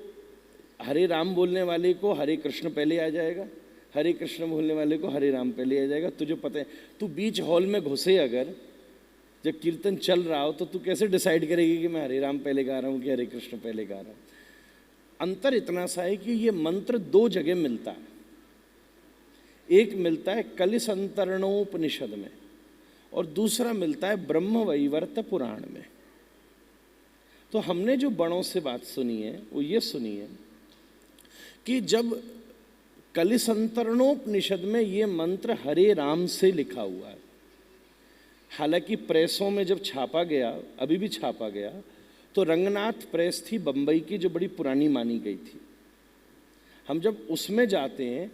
हरे राम बोलने वाले को हरे कृष्ण पहले आ जाएगा, हरे कृष्ण बोलने वाले को हरे राम पहले आ जाएगा। तुझे पता है, तू बीच हॉल में घुसे अगर जब कीर्तन चल रहा हो तो तू कैसे डिसाइड करेगी कि मैं हरे राम पहले गा रहा हूँ कि हरे कृष्ण पहले गा रहा हूँ। अंतर इतना सा है कि ये मंत्र 2 जगह मिलता है। एक मिलता है कलिसंतरणोपनिषद में और दूसरा मिलता है ब्रह्म वैवर्त पुराण में। तो हमने जो बड़ों से बात सुनी है वो ये सुनी है कि जब कलिसंतरणोपनिषद में ये मंत्र हरे राम से लिखा हुआ है, हालांकि प्रेसों में जब छापा गया, अभी भी छापा गया, तो रंगनाथ प्रेस थी बंबई की जो बड़ी पुरानी मानी गई थी। हम जब उसमें जाते हैं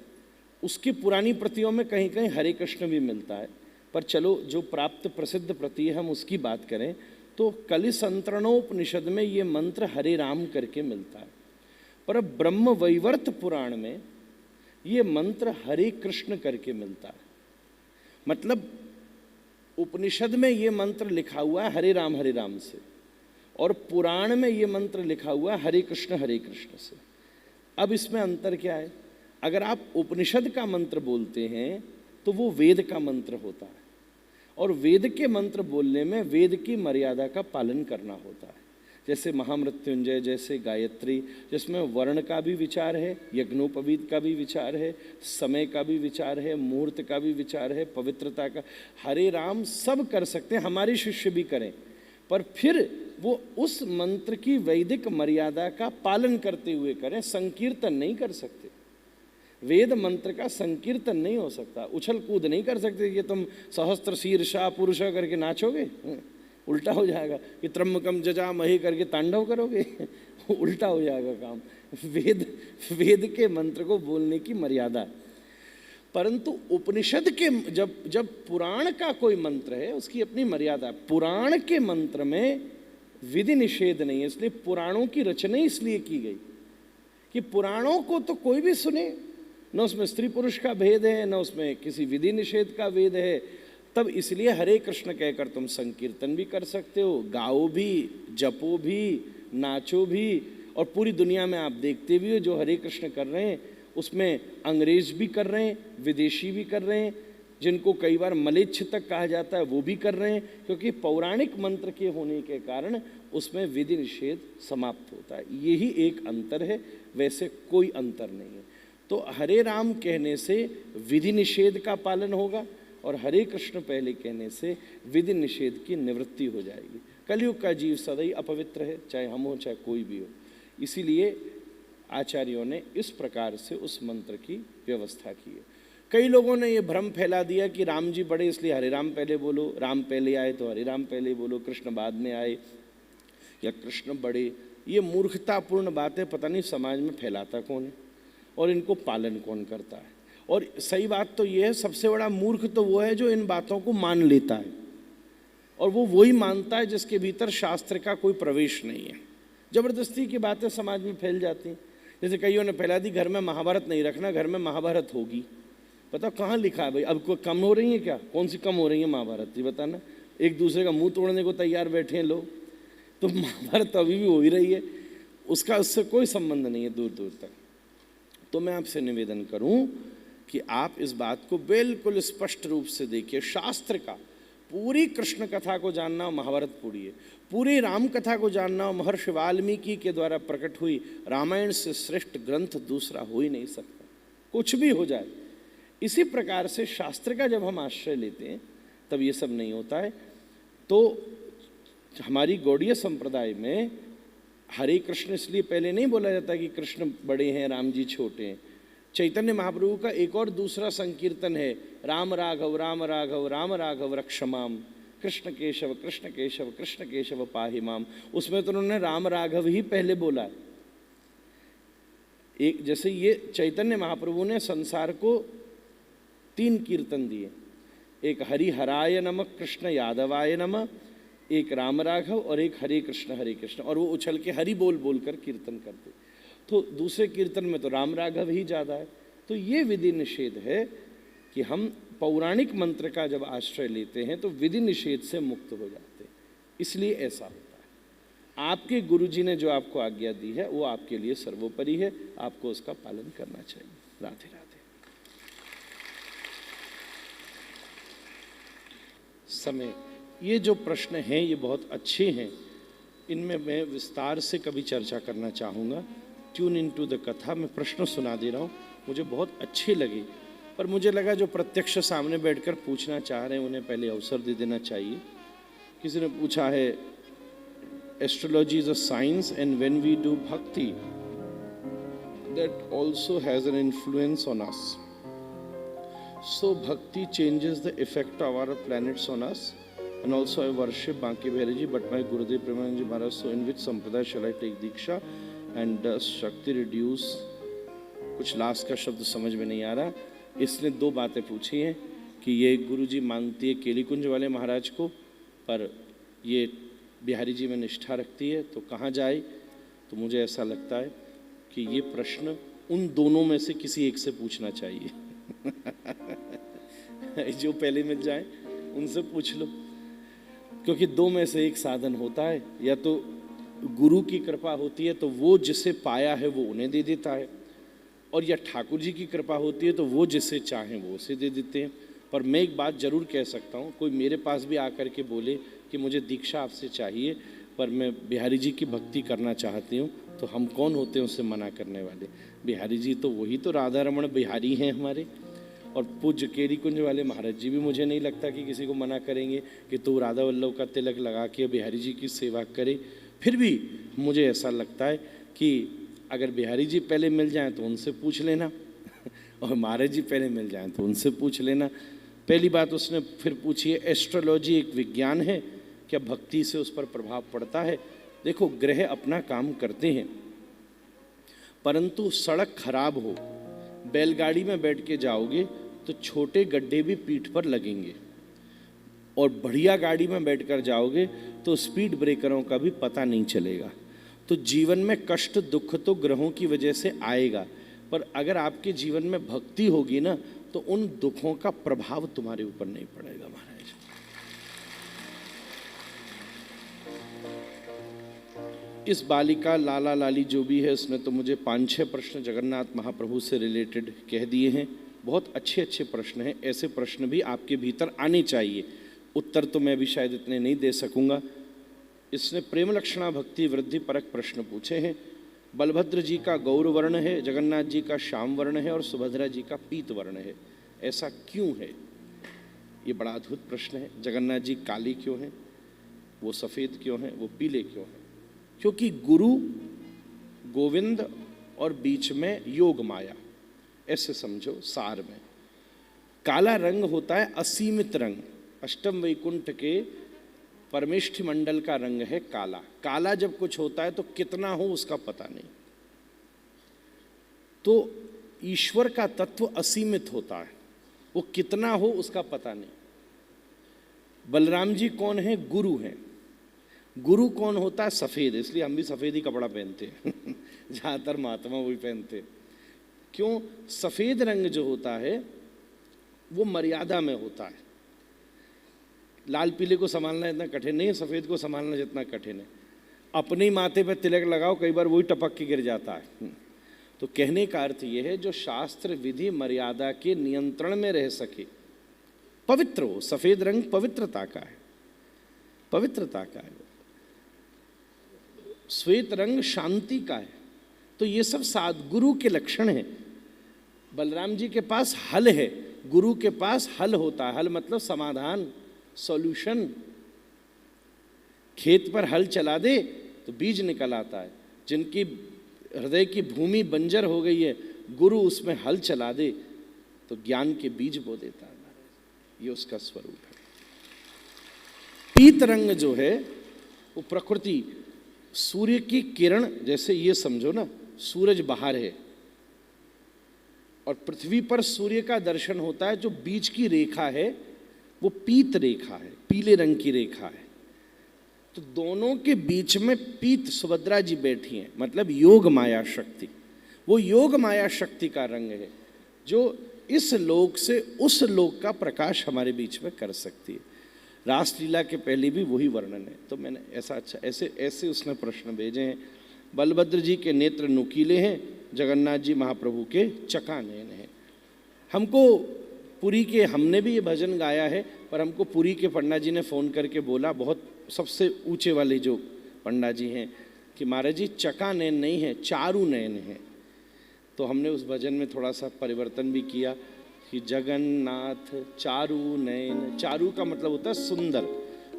उसकी पुरानी प्रतियों में कहीं कहीं हरे कृष्ण भी मिलता है, पर चलो जो प्राप्त प्रसिद्ध प्रति है हम उसकी बात करें तो कलिसंतरणोपनिषद में ये मंत्र हरे राम करके मिलता है। पर ब्रह्म वैवर्त पुराण में ये मंत्र हरे कृष्ण करके मिलता है। मतलब उपनिषद में ये मंत्र लिखा हुआ है हरे राम से, और पुराण में ये मंत्र लिखा हुआ है हरे कृष्ण से। अब इसमें अंतर क्या है? अगर आप उपनिषद का मंत्र बोलते हैं तो वो वेद का मंत्र होता है, और वेद के मंत्र बोलने में वेद की मर्यादा का पालन करना होता है। जैसे महामृत्युंजय, जैसे गायत्री, जिसमें वर्ण का भी विचार है, यज्ञोपवीत का भी विचार है, समय का भी विचार है, मुहूर्त का भी विचार है, पवित्रता का। हरे राम सब कर सकते हैं, हमारे शिष्य भी करें, पर फिर वो उस मंत्र की वैदिक मर्यादा का पालन करते हुए करें। संकीर्तन नहीं कर सकते, वेद मंत्र का संकीर्तन नहीं हो सकता, उछल कूद नहीं कर सकते कि तुम सहस्त्र शीर्षा पुरुष करके नाचोगे, उल्टा हो जाएगा। कि त्रम्बकम जजा मही करके तांडव करोगे, उल्टा हो जाएगा काम। वेद के मंत्र को बोलने की मर्यादा। परंतु उपनिषद के जब पुराण का कोई मंत्र है उसकी अपनी मर्यादा। पुराण के मंत्र में विधि निषेध नहीं है, इसलिए पुराणों की रचना इसलिए की गई कि पुराणों को तो कोई भी सुने, न उसमें स्त्री पुरुष का भेद है, न उसमें किसी विधि निषेध का भेद है। तब इसलिए हरे कृष्ण कहकर तुम संकीर्तन भी कर सकते हो, गाओ भी, जपो भी, नाचो भी। और पूरी दुनिया में आप देखते भी हो जो हरे कृष्ण कर रहे हैं उसमें अंग्रेज भी कर रहे हैं, विदेशी भी कर रहे हैं, जिनको कई बार मलेच्छ तक कहा जाता है वो भी कर रहे हैं, क्योंकि पौराणिक मंत्र के होने के कारण उसमें विधि निषेध समाप्त होता है। यही एक अंतर है, वैसे कोई अंतर नहीं है। तो हरे राम कहने से विधि निषेध का पालन होगा, और हरे कृष्ण पहले कहने से विधि निषेध की निवृत्ति हो जाएगी। कलयुग का जीव सदैव अपवित्र है, चाहे हम हो चाहे कोई भी हो। इसीलिए आचार्यों ने इस प्रकार से उस मंत्र की व्यवस्था की है। कई लोगों ने ये भ्रम फैला दिया कि राम जी बड़े इसलिए हरे राम पहले बोलो, राम पहले आए तो हरे राम पहले बोलो, कृष्ण बाद में आए या कृष्ण बड़े। ये मूर्खतापूर्ण बातें पता नहीं समाज में फैलाता कौन है और इनको पालन कौन करता है। और सही बात तो ये है, सबसे बड़ा मूर्ख तो वो है जो इन बातों को मान लेता है, और वो वही मानता है जिसके भीतर शास्त्र का कोई प्रवेश नहीं है। जबरदस्ती की बातें समाज में फैल जाती हैं। जैसे कईयों ने फैला दी घर में महाभारत नहीं रखना, घर में महाभारत होगी। पता कहाँ लिखा है भाई? अब कोई कम हो रही है क्या? कौन सी कम हो रही है महाभारत? ये बताना। एक दूसरे का मुंह तोड़ने को तैयार बैठे हैं लोग, तो महाभारत तो अभी भी हो ही रही है, उसका उससे कोई संबंध नहीं है दूर दूर तक। तो मैं आपसे निवेदन करूं कि आप इस बात को बिल्कुल स्पष्ट रूप से देखिए। शास्त्र का पूरी कृष्ण कथा को जानना महाभारत पढ़िए, पूरी राम कथा को जानना महर्षि वाल्मीकि के द्वारा प्रकट हुई रामायण से श्रेष्ठ ग्रंथ दूसरा हो ही नहीं सकता, कुछ भी हो जाए। इसी प्रकार से शास्त्र का जब हम आश्रय लेते हैं तब ये सब नहीं होता है। तो हमारी गौड़ीय संप्रदाय में हरे कृष्ण इसलिए पहले नहीं बोला जाता कि कृष्ण बड़े हैं राम जी छोटे हैं। चैतन्य महाप्रभु का एक और दूसरा संकीर्तन है, राम राघव राम राघव राम राघव रक्षमाम, कृष्ण केशव कृष्ण केशव कृष्ण केशव पाहि माम। उसमें तो उन्होंने राम राघव ही पहले बोला। एक जैसे ये चैतन्य महाप्रभु ने संसार को 3 कीर्तन दिए, एक हरि हराय नमः कृष्ण यादवाय नमः, एक राम राघव और एक हरे कृष्ण, और वो उछल के हरि बोल बोल कर कीर्तन करते। तो दूसरे कीर्तन में तो राम राघव ही ज़्यादा है। तो ये विधि निषेध है कि हम पौराणिक मंत्र का जब आश्रय लेते हैं तो विधि निषेध से मुक्त हो जाते हैं, इसलिए ऐसा होता है। आपके गुरुजी ने जो आपको आज्ञा दी है वो आपके लिए सर्वोपरि है, आपको उसका पालन करना चाहिए। राधे राधे। समय, ये जो प्रश्न हैं ये बहुत अच्छे हैं, इनमें मैं विस्तार से कभी चर्चा करना चाहूँगा। ट्यून इन टू द कथा, मैं प्रश्न सुना दे रहा हूँ, मुझे बहुत अच्छे लगे, पर मुझे लगा जो प्रत्यक्ष सामने बैठकर पूछना चाह रहे हैं उन्हें पहले अवसर दे देना चाहिए। किसी ने पूछा है astrology is a science, and when we do bhakti, that also has an influence on us. So bhakti changes the effect of our planets on us. And also I worship Banke Bihari ji, but my Gurudev Premanand ji Maharaj, so in which sampradaya shall I take Diksha, and does Shakti reduce? कुछ लास्ट का शब्द समझ में नहीं आ रहा। इसने दो बातें पूछी हैं कि ये गुरु जी मानती है केली कुंज वाले महाराज को, पर ये बिहारी जी में निष्ठा रखती है, तो कहाँ जाए? तो मुझे ऐसा लगता है कि ये प्रश्न उन दोनों में से किसी एक से पूछना चाहिए। जो पहले मिल जाए उनसे पूछ लो, क्योंकि दो में से एक साधन होता है। या तो गुरु की कृपा होती है तो वो जिसे पाया है वो उन्हें दे देता है, और या ठाकुर जी की कृपा होती है तो वो जिसे चाहें वो उसे दे देते हैं। पर मैं एक बात ज़रूर कह सकता हूँ, कोई मेरे पास भी आकर के बोले कि मुझे दीक्षा आपसे चाहिए पर मैं बिहारी जी की भक्ति करना चाहती हूँ, तो हम कौन होते हैं उसे मना करने वाले? बिहारी जी तो वही तो राधा रमण बिहारी हैं हमारे। और पूज्य केरी कुंज वाले महाराज जी भी मुझे नहीं लगता कि किसी को मना करेंगे कि तू राधा वल्लभ का तिलक लगा के बिहारी जी की सेवा करे। फिर भी मुझे ऐसा लगता है कि अगर बिहारी जी पहले मिल जाएं तो उनसे पूछ लेना और महाराज जी पहले मिल जाएं तो उनसे पूछ लेना। पहली बात उसने फिर पूछी है, एस्ट्रोलॉजी एक विज्ञान है, क्या भक्ति से उस पर प्रभाव पड़ता है? देखो, ग्रह अपना काम करते हैं, परंतु सड़क खराब हो, बैलगाड़ी में बैठ के जाओगे तो छोटे गड्ढे भी पीठ पर लगेंगे, और बढ़िया गाड़ी में बैठकर जाओगे तो स्पीड ब्रेकरों का भी पता नहीं चलेगा। तो जीवन में कष्ट दुख तो ग्रहों की वजह से आएगा, पर अगर आपके जीवन में भक्ति होगी ना तो उन दुखों का प्रभाव तुम्हारे ऊपर नहीं पड़ेगा। महाराज, इस बालिका लाला लाली जो भी है उसने तो मुझे 5-6 प्रश्न जगन्नाथ महाप्रभु से रिलेटेड कह दिए हैं। बहुत अच्छे अच्छे प्रश्न हैं, ऐसे प्रश्न भी आपके भीतर आने चाहिए। उत्तर तो मैं भी शायद इतने नहीं दे सकूंगा। इसने प्रेम लक्षणा भक्ति वृद्धि परक प्रश्न पूछे हैं। बलभद्र जी का गौर वर्ण है, जगन्नाथ जी का श्याम वर्ण है और सुभद्रा जी का पीत वर्ण है, ऐसा क्यों है? ये बड़ा अद्भुत प्रश्न है। जगन्नाथ जी काली क्यों हैं, वो सफ़ेद क्यों हैं, वो पीले क्यों हैं? क्योंकि गुरु गोविंद और बीच में योग माया, ऐसे समझो सार में। काला रंग होता है असीमित रंग, अष्टम वैकुंठ के परमेष्ठि मंडल का रंग है काला। काला जब कुछ होता है तो कितना हो उसका पता नहीं। तो ईश्वर का तत्व असीमित होता है, वो कितना हो उसका पता नहीं। बलराम जी कौन है? गुरु हैं। गुरु कौन होता है? सफ़ेद, इसलिए हम भी सफ़ेद ही कपड़ा पहनते हैं ज़्यादातर महात्मा वही पहनते हैं। क्यों? सफ़ेद रंग जो होता है वो मर्यादा में होता है। लाल पीले को संभालना इतना कठिन नहीं है, सफ़ेद को संभालना जितना कठिन है। अपने ही माथे पे तिलक लगाओ, कई बार वही टपक के गिर जाता है। तो कहने का अर्थ ये है, जो शास्त्र विधि मर्यादा के नियंत्रण में रह सके, पवित्र हो। सफ़ेद रंग पवित्रता का है, पवित्रता का है। श्वेत रंग शांति का है। तो ये सब सद्गुरु के लक्षण हैं। बलराम जी के पास हल है, गुरु के पास हल होता है। हल मतलब समाधान, सॉल्यूशन। खेत पर हल चला दे तो बीज निकल आता है। जिनकी हृदय की भूमि बंजर हो गई है, गुरु उसमें हल चला दे तो ज्ञान के बीज बो देता है। ये उसका स्वरूप है। पीत रंग जो है वो प्रकृति, सूर्य की किरण, जैसे ये समझो ना, सूरज बाहर है और पृथ्वी पर सूर्य का दर्शन होता है। जो बीच की रेखा है वो पीत रेखा है, पीले रंग की रेखा है। तो दोनों के बीच में पीत सुभद्रा जी बैठी हैं, मतलब योग माया शक्ति। वो योग माया शक्ति का रंग है जो इस लोक से उस लोक का प्रकाश हमारे बीच में कर सकती है। रासलीला के पहले भी वही वर्णन है। तो मैंने ऐसा अच्छा ऐसे उसने प्रश्न भेजे हैं। बलभद्र जी के नेत्र नुकीले हैं, जगन्नाथ जी महाप्रभु के चकानयन हैं। हमको पुरी के, हमने भी ये भजन गाया है, पर हमको पुरी के पंडा जी ने फ़ोन करके बोला, बहुत सबसे ऊंचे वाले जो पंडा जी हैं, कि महाराज जी चकानयन नहीं है, चारू नयन है। तो हमने उस भजन में थोड़ा सा परिवर्तन भी किया कि जगन्नाथ चारू नयन। चारू का मतलब होता है सुंदर,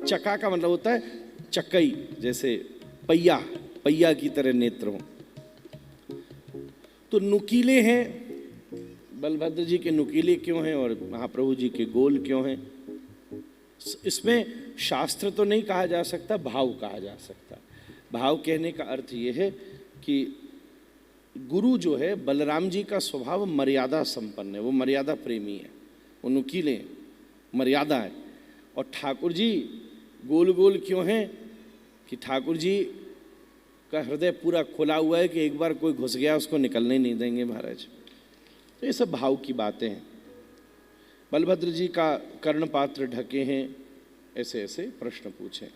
चका का मतलब होता है चकई, जैसे पहिया, पहिया की तरह नेत्र हों। तो नुकीले हैं, बलभद्र जी के नुकीले क्यों हैं और महाप्रभु जी के गोल क्यों हैं? इसमें शास्त्र तो नहीं कहा जा सकता, भाव कहा जा सकता। भाव कहने का अर्थ ये है कि गुरु जो है, बलराम जी का स्वभाव मर्यादा संपन्न है, वो मर्यादा प्रेमी है, वो नुकीले हैं, मर्यादा है। और ठाकुर जी गोल गोल क्यों हैं कि ठाकुर जी का हृदय पूरा खुला हुआ है कि एक बार कोई घुस गया उसको निकलने नहीं देंगे महाराज। तो ये सब भाव की बातें हैं। बलभद्र जी का कर्णपात्र ढके हैं, ऐसे ऐसे प्रश्न पूछे।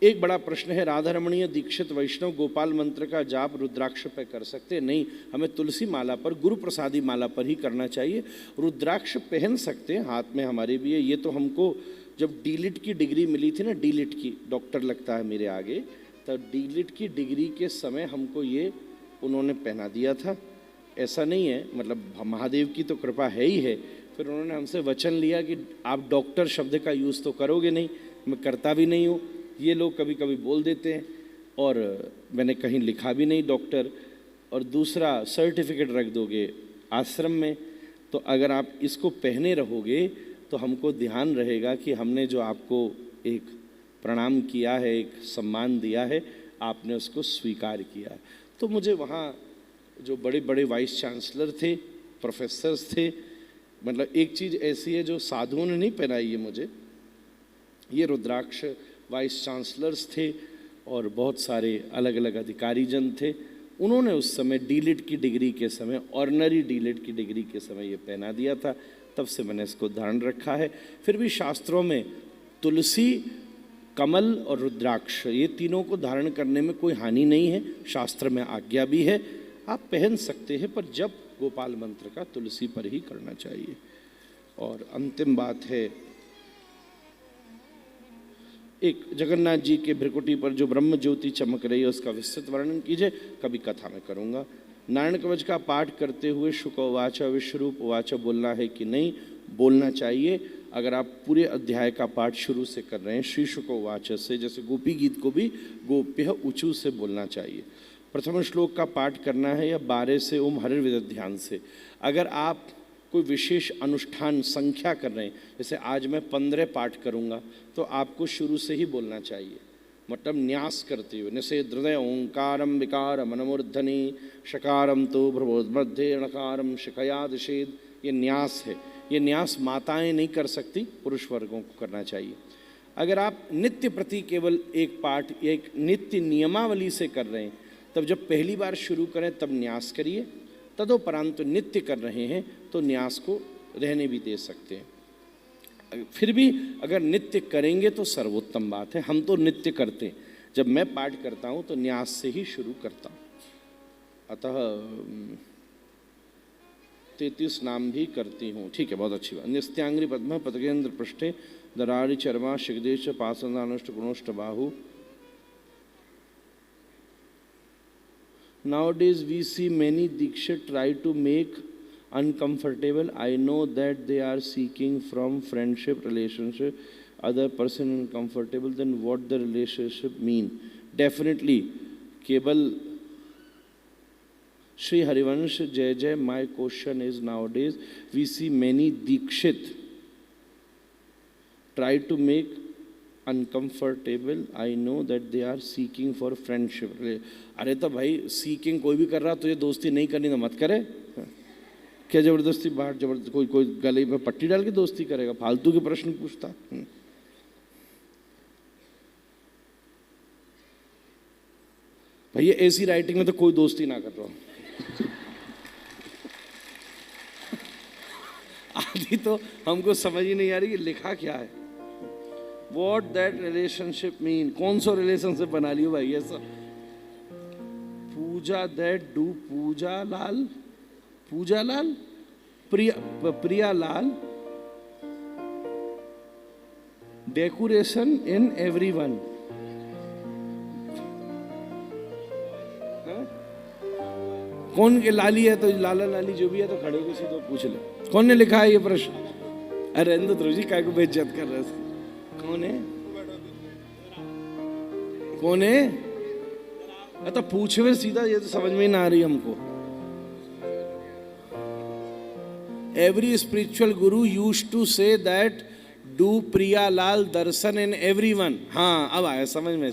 एक बड़ा प्रश्न है, राधा रमणीय दीक्षित वैष्णव गोपाल मंत्र का जाप रुद्राक्ष पे कर सकते? नहीं, हमें तुलसी माला पर, गुरु प्रसादी माला पर ही करना चाहिए। रुद्राक्ष पहन सकते हैं, हाथ में हमारे भी है। ये तो हमको जब डीलिट की डिग्री मिली थी ना, डीलिट की, डॉक्टर लगता है मेरे आगे, तब डीलिट की डिग्री के समय हमको ये उन्होंने पहना दिया था। ऐसा नहीं है, मतलब महादेव की तो कृपा है ही है। फिर उन्होंने हमसे वचन लिया कि आप डॉक्टर शब्द का यूज़ तो करोगे नहीं। मैं करता भी नहीं हूँ, ये लोग कभी कभी बोल देते हैं, और मैंने कहीं लिखा भी नहीं डॉक्टर। और दूसरा, सर्टिफिकेट रख दोगे आश्रम में, तो अगर आप इसको पहने रहोगे तो हमको ध्यान रहेगा कि हमने जो आपको एक प्रणाम किया है, एक सम्मान दिया है, आपने उसको स्वीकार किया है। तो मुझे वहाँ जो बड़े बड़े वाइस चांसलर थे, प्रोफेसर्स थे, मतलब एक चीज़ ऐसी है जो साधुओं ने नहीं पहनाई है मुझे, ये रुद्राक्ष वाइस चांसलर्स थे और बहुत सारे अलग अलग अधिकारी जन थे। उन्होंने उस समय डीलिट की डिग्री के समय, ऑर्डिनरी डीलिट की डिग्री के समय ये पहना दिया था, तब से मैंने इसको धारण रखा है। फिर भी शास्त्रों में तुलसी, कमल और रुद्राक्ष, ये तीनों को धारण करने में कोई हानि नहीं है, शास्त्र में आज्ञा भी है, आप पहन सकते हैं, पर जब गोपाल मंत्र का तुलसी पर ही करना चाहिए। और अंतिम बात है, एक जगन्नाथ जी के भ्रिकुटी पर जो ब्रह्म ज्योति चमक रही है उसका विस्तृत वर्णन कीजिए। कभी कथा में करूँगा। नारायण कवच का पाठ करते हुए शुक उवाच विश्वरूप उवाच बोलना है कि नहीं? बोलना चाहिए। अगर आप पूरे अध्याय का पाठ शुरू से कर रहे हैं, श्री शुक उवाच से, जैसे गोपी गीत को भी गोप्य ऊँचू से बोलना चाहिए। प्रथम श्लोक का पाठ करना है या 12 से ओम हरिर्विद ध्यान से। अगर आप कोई विशेष अनुष्ठान संख्या कर रहे हैं, जैसे आज मैं 15 पाठ करूंगा, तो आपको शुरू से ही बोलना चाहिए, मतलब न्यास करते हुए। निषेध हृदय ओंकारम विकारम मनमूर्धनि शकारम तो भ्रवोद्मध्ये णकारम शिखयादिषेद, ये न्यास है। ये न्यास माताएं नहीं कर सकती, पुरुष वर्गों को करना चाहिए। अगर आप नित्य प्रति केवल एक पाठ, एक नित्य नियमावली से कर रहे हैं, तब जब पहली बार शुरू करें तब न्यास करिए। तदोपरांत नित्य कर रहे हैं तो न्यास को रहने भी दे सकते हैं। फिर भी अगर नित्य करेंगे तो सर्वोत्तम बात है। हम तो नित्य करते हैं, जब मैं पाठ करता हूं तो न्यास से ही शुरू करता हूं। अतः 33 नाम भी करती हूँ। ठीक है, बहुत अच्छी बात। निस्त्यांग्री पद्म पतगेंद्र पृष्ठे दरारी चर्मा शिगदेश पासनानुष्ट गुणोष्ट बाहु। Nowadays we see many Dikshit try to make uncomfortable. I know that they are seeking from friendship relationship, other person uncomfortable, then what the relationship mean? Definitely, केवल Shri Harivansh Jai Jai, my question is, nowadays we see many Dikshit try to make uncomfortable. I know that they are seeking for friendship. अरे तो भाई सीकिंग कोई भी कर रहा, तुझे दोस्ती नहीं करनी तो मत करे। क्या जबरदस्ती बाहर जबरदस्ती कोई गले में पट्टी डाल के दोस्ती करेगा? फालतू के प्रश्न पूछता। भैया ऐसी राइटिंग में तो कोई दोस्ती ना कर रहा हूं। आदि तो हमको समझ ही नहीं आ रही कि लिखा क्या है। What that relationship mean? कौन सा रिलेशनशिप बना लियो भाई ऐसा? पूजा that do पूजा लाल, पूजा लाल, प्रिया लाल, डेकोरेशन इन एवरीवन। कौन के लाली है? तो लाला लाली जो भी है तो खड़े होकर सीधे पूछ ले कौन ने लिखा है ये प्रश्न। अरे इंद्र जी काय को बेइज्जत कर रहे हैं? कौन है? कौन है? तो पूछे हुए सीधा, ये तो समझ में ही ना आ रही हमको। Every spiritual guru used to say that do प्रियालाल दर्शन इन एवरीवन। हाँ अब आया समझ में,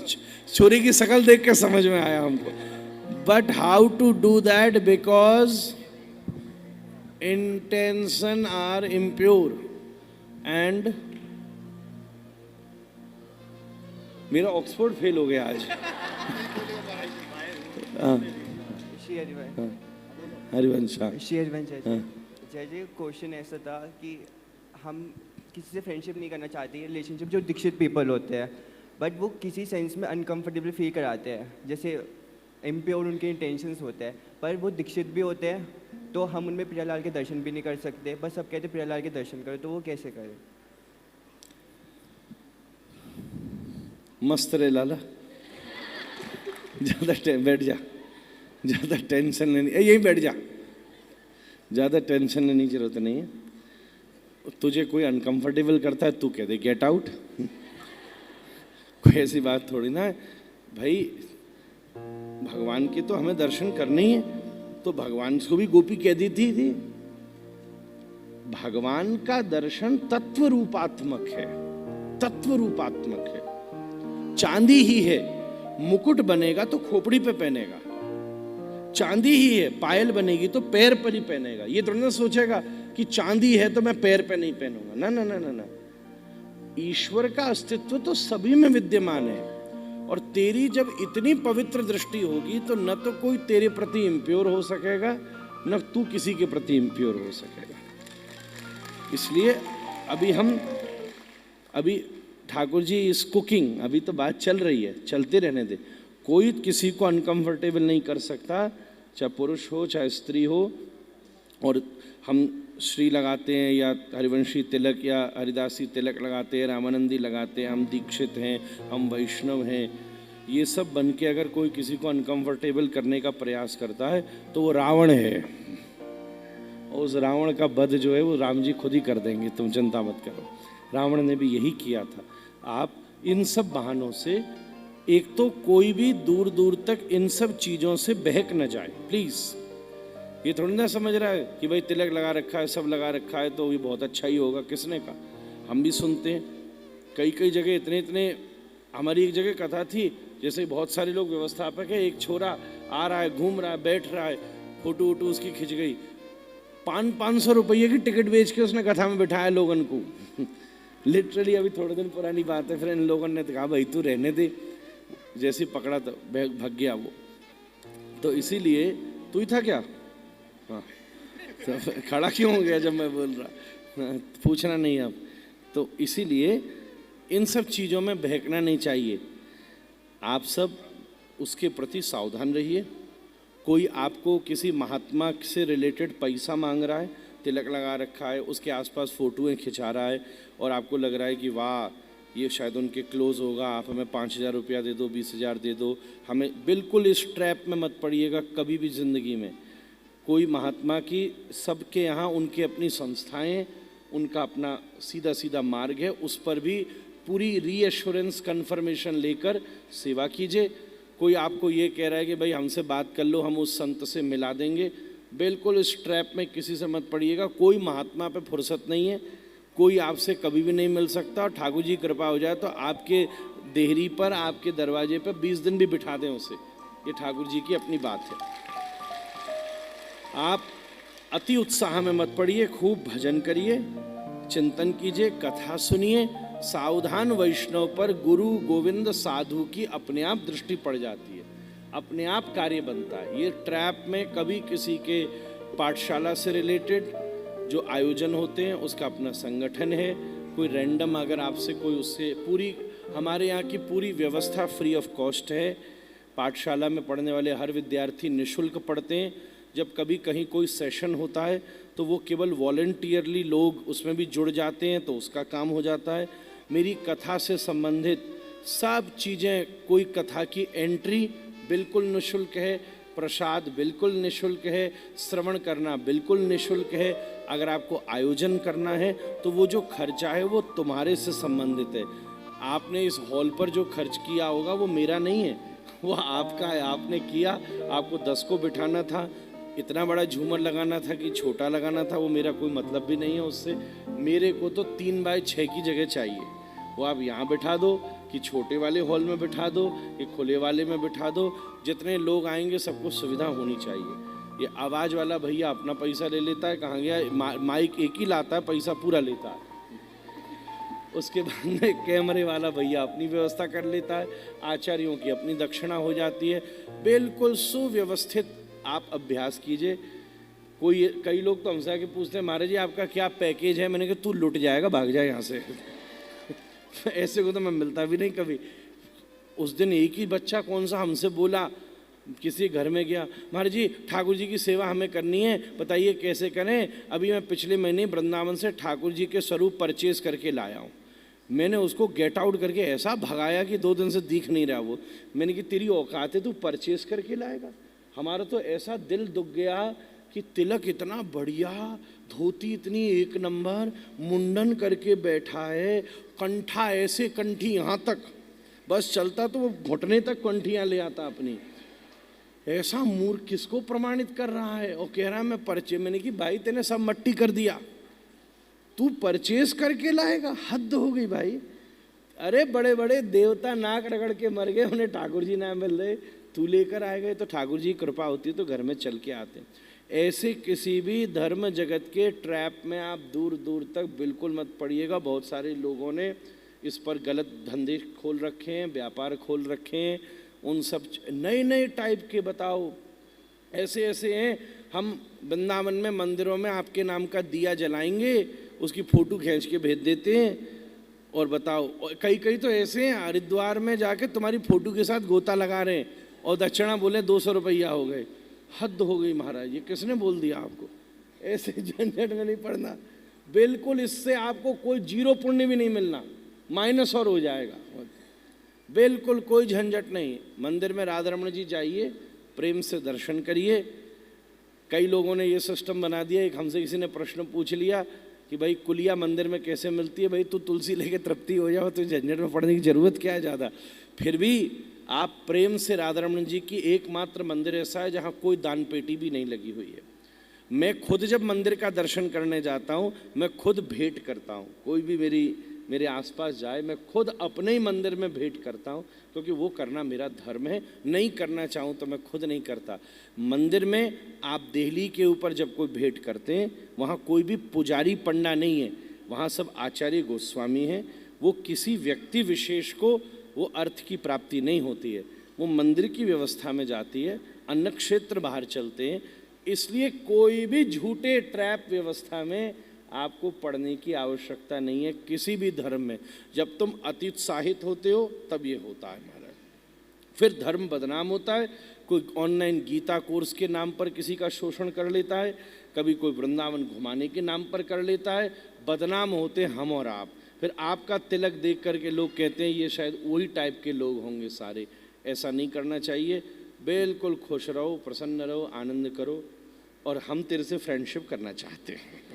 छोरी की शक्ल देख के समझ में आया हमको। But how to do that? Because intention are impure and मेरा ऑक्सफोर्ड फेल हो गया आज। हरिवंश जय जी, क्वेश्चन ऐसा था कि हम किसी से फ्रेंडशिप नहीं करना चाहते, रिलेशनशिप जो दीक्षित पीपल होते हैं, बट वो किसी सेंस में अनकंफर्टेबल फील कराते हैं, जैसे इम्प्योर उनके इंटेंशंस होते हैं, पर वो दीक्षित भी होते हैं, तो हम उनमें प्रियालाल के दर्शन भी नहीं कर सकते, बस सब कहते प्रियालाल के दर्शन करो, तो वो कैसे करें? मस्त रे लाला, बैठ जा, ज़्यादा टेंशन लेनी, यही बैठ जा, ज़्यादा टेंशन लेने की जरूरत नहीं है। तुझे कोई अनकंफर्टेबल करता है, तू कह दे गेट आउट। कोई ऐसी बात थोड़ी ना है भाई, भगवान के तो हमें दर्शन करने ही है। तो भगवान को भी गोपी कह दी थी भगवान का दर्शन तत्व रूपात्मक है, तत्व रूपात्मक है। चांदी ही है, मुकुट बनेगा तो खोपड़ी पे पहनेगा, चांदी ही है, पायल बनेगी तो पैर पर ही पहनेगा। ये थोड़ा ना सोचेगा कि चांदी है तो मैं पैर पे नहीं पहनूंगा, ना ना ना ना ना। ईश्वर का अस्तित्व तो सभी में विद्यमान है, और तेरी जब इतनी पवित्र दृष्टि होगी तो न तो कोई तेरे प्रति इम्प्योर हो सकेगा, न तू किसी के प्रति इम्प्योर हो सकेगा। इसलिए अभी ठाकुर जी इस कुकिंग, अभी तो बात चल रही है, चलते रहने दे। कोई किसी को अनकंफर्टेबल नहीं कर सकता, चाहे पुरुष हो चाहे स्त्री हो। और हम श्री लगाते हैं या हरिवंशी तिलक या हरिदासी तिलक लगाते हैं, रामानंदी लगाते हैं, हम दीक्षित हैं, हम वैष्णव हैं, ये सब बन के अगर कोई किसी को अनकंफर्टेबल करने का प्रयास करता है तो वो रावण है, और उस रावण का वध जो है वो राम जी खुद ही कर देंगे, तुम चिंता मत करो। रावण ने भी यही किया था। आप इन सब बहानों से, एक तो कोई भी दूर दूर तक इन सब चीज़ों से बहक न जाए प्लीज़। ये थोड़ी ना समझ रहा है कि भाई तिलक लगा रखा है, सब लगा रखा है तो ये बहुत अच्छा ही होगा, किसने कहा? हम भी सुनते हैं कई कई जगह, इतने हमारी एक जगह कथा थी, जैसे बहुत सारे लोग व्यवस्थापक है, एक छोरा आ रहा है, घूम रहा है, बैठ रहा है, फोटो वोटो उसकी खिंच गई, 500 रुपये की टिकट बेच के उसने कथा में बिठाया लोगन को। लिटरली अभी थोड़े दिन पुरानी बात है। फिर इन लोगों ने कहा भाई तू रहने दे, जैसे पकड़ा तो भाग गया वो। तो इसीलिए तू ही था क्या? हाँ, तो खड़ा क्यों हो गया जब मैं बोल रहा? पूछना नहीं अब। तो इसीलिए इन सब चीज़ों में बहकना नहीं चाहिए। आप सब उसके प्रति सावधान रहिए। कोई आपको किसी महात्मा से रिलेटेड पैसा मांग रहा है, तिलक लगा रखा है, उसके आसपास फ़ोटोएँ खिंचा रहा है, और आपको लग रहा है कि वाह ये शायद उनके क्लोज होगा, आप हमें 5000 रुपया दे दो, 20,000 दे दो, हमें। बिल्कुल इस ट्रैप में मत पड़िएगा कभी भी ज़िंदगी में। कोई महात्मा की, सबके यहाँ उनकी अपनी संस्थाएं, उनका अपना सीधा सीधा मार्ग है, उस पर भी पूरी रीएश्योरेंस कन्फर्मेशन लेकर सेवा कीजिए। कोई आपको ये कह रहा है कि भाई हमसे बात कर लो, हम उस संत से मिला देंगे, बिल्कुल इस ट्रैप में किसी से मत पड़िएगा। कोई महात्मा पे फुर्सत नहीं है, कोई आपसे कभी भी नहीं मिल सकता। और ठाकुर जी कृपा हो जाए तो आपके देहरी पर, आपके दरवाजे पर 20 दिन भी बिठा दें उसे, ये ठाकुर जी की अपनी बात है। आप अति उत्साह में मत पड़िए, खूब भजन करिए, चिंतन कीजिए, कथा सुनिए। सावधान वैष्णव पर गुरु गोविंद साधु की अपने आप दृष्टि पड़ जाती है, अपने आप कार्य बनता है। ये ट्रैप में कभी किसी के पाठशाला से रिलेटेड जो आयोजन होते हैं उसका अपना संगठन है, कोई रैंडम अगर आपसे कोई उससे, पूरी हमारे यहाँ की पूरी व्यवस्था फ्री ऑफ कॉस्ट है। पाठशाला में पढ़ने वाले हर विद्यार्थी निःशुल्क पढ़ते हैं। जब कभी कहीं कोई सेशन होता है तो वो केवल वॉलंटियरली लोग उसमें भी जुड़ जाते हैं, तो उसका काम हो जाता है। मेरी कथा से संबंधित सब चीज़ें, कोई कथा की एंट्री बिल्कुल निःशुल्क है, प्रसाद बिल्कुल निःशुल्क है, श्रवण करना बिल्कुल निःशुल्क है। अगर आपको आयोजन करना है तो वो जो खर्चा है वो तुम्हारे से संबंधित है। आपने इस हॉल पर जो खर्च किया होगा वो मेरा नहीं है, वो आपका है। आपने किया, आपको 10 को बिठाना था, इतना बड़ा झूमर लगाना था कि छोटा लगाना था, वो मेरा कोई मतलब भी नहीं है उससे। मेरे को तो 3x6 की जगह चाहिए, वो आप यहाँ बिठा दो कि छोटे वाले हॉल में बिठा दो कि खुले वाले में बिठा दो। जितने लोग आएंगे सबको सुविधा होनी चाहिए। ये आवाज़ वाला भैया अपना पैसा ले लेता है, कहाँ गया? माइक एक ही लाता है, पैसा पूरा लेता है। उसके बाद में कैमरे वाला भैया अपनी व्यवस्था कर लेता है, आचार्यों की अपनी दक्षिणा हो जाती है। बिल्कुल सुव्यवस्थित आप अभ्यास कीजिए। कई लोग तो हमसे आके पूछते हैं, महाराज जी आपका क्या पैकेज है? मैंने कहा तू लुट जाएगा, भाग जाए यहाँ से। ऐसे को तो मैं मिलता भी नहीं कभी। उस दिन एक ही बच्चा कौन सा हमसे बोला, किसी घर में गया, महाराज जी ठाकुर जी की सेवा हमें करनी है, बताइए कैसे करें? अभी मैं पिछले महीने वृंदावन से ठाकुर जी के स्वरूप परचेज करके लाया हूँ। मैंने उसको गेट आउट करके ऐसा भगाया कि 2 दिन से दिख नहीं रहा वो। मैंने कि तेरी औकात है, तू परचेज करके लाएगा? हमारा तो ऐसा दिल दुख गया कि तिलक इतना बढ़िया, धोती इतनी 1 नंबर, मुंडन करके बैठा है, कंठा ऐसे, कंठी यहाँ तक, बस चलता तो वो घुटने तक कंठियाँ ले आता अपनी। ऐसा मूर्ख किसको प्रमाणित कर रहा है? और कह रहा है मैं परचेज। मैंने कि भाई तेने सब मट्टी कर दिया, तू परचेज करके लाएगा? हद हो गई भाई। अरे बड़े बड़े देवता नाक रगड़ के मर गए, उन्हें ठाकुर जी ना मिल रहे, तू लेकर आए गए। तो ठाकुर जी की कृपा होती तो घर में चल के आते। ऐसे किसी भी धर्म जगत के ट्रैप में आप दूर दूर तक बिल्कुल मत पड़िएगा। बहुत सारे लोगों ने इस पर गलत धंधे खोल रखे हैं, व्यापार खोल रखे हैं। उन सब नए नए टाइप के बताओ, ऐसे ऐसे हैं। हम वृंदावन में मंदिरों में आपके नाम का दिया जलाएंगे, उसकी फ़ोटो खींच के भेज देते हैं। और बताओ, कई कई तो ऐसे हैं हरिद्वार में जाके तुम्हारी फ़ोटो के साथ गोता लगा रहे हैं और दक्षिणा बोले 200 रुपया हो गए। हद हो गई महाराज, ये किसने बोल दिया आपको? ऐसे झंझट में नहीं पड़ना बिल्कुल। इससे आपको कोई 0 पुण्य भी नहीं मिलना, माइनस और हो जाएगा। बिल्कुल कोई झंझट नहीं। मंदिर में राधा रमण जी जाइए, प्रेम से दर्शन करिए। कई लोगों ने ये सिस्टम बना दिया। एक हमसे किसी ने प्रश्न पूछ लिया कि भाई कुलिया मंदिर में कैसे मिलती है? भाई तू तुलसी लेके तृप्ति हो जाओ, तो झंझट में पड़ने की जरूरत क्या है ज़्यादा? फिर भी आप प्रेम से राधा रमण जी की एकमात्र मंदिर ऐसा है जहाँ कोई दान पेटी भी नहीं लगी हुई है। मैं खुद जब मंदिर का दर्शन करने जाता हूँ, मैं खुद भेंट करता हूँ। कोई भी मेरे आसपास जाए, मैं खुद अपने ही मंदिर में भेंट करता हूँ, क्योंकि वो करना मेरा धर्म है। नहीं करना चाहूँ तो मैं खुद नहीं करता। मंदिर में आप देहली के ऊपर जब कोई भेंट करते हैं, वहाँ कोई भी पुजारी पंडा नहीं है, वहाँ सब आचार्य गोस्वामी हैं। वो किसी व्यक्ति विशेष को वो अर्थ की प्राप्ति नहीं होती है, वो मंदिर की व्यवस्था में जाती है। अन्न क्षेत्र बाहर चलते हैं। इसलिए कोई भी झूठे ट्रैप व्यवस्था में आपको पढ़ने की आवश्यकता नहीं है किसी भी धर्म में। जब तुम अति उत्साहित होते हो तब ये होता है महाराज। फिर धर्म बदनाम होता है। कोई ऑनलाइन गीता कोर्स के नाम पर किसी का शोषण कर लेता है, कभी कोई वृंदावन घुमाने के नाम पर कर लेता है। बदनाम होते हम और आप। फिर आपका तिलक देख करके लोग कहते हैं ये शायद वही टाइप के लोग होंगे सारे। ऐसा नहीं करना चाहिए। बिल्कुल खुश रहो, प्रसन्न रहो, आनंद करो। और हम तेरे से फ्रेंडशिप करना चाहते हैं।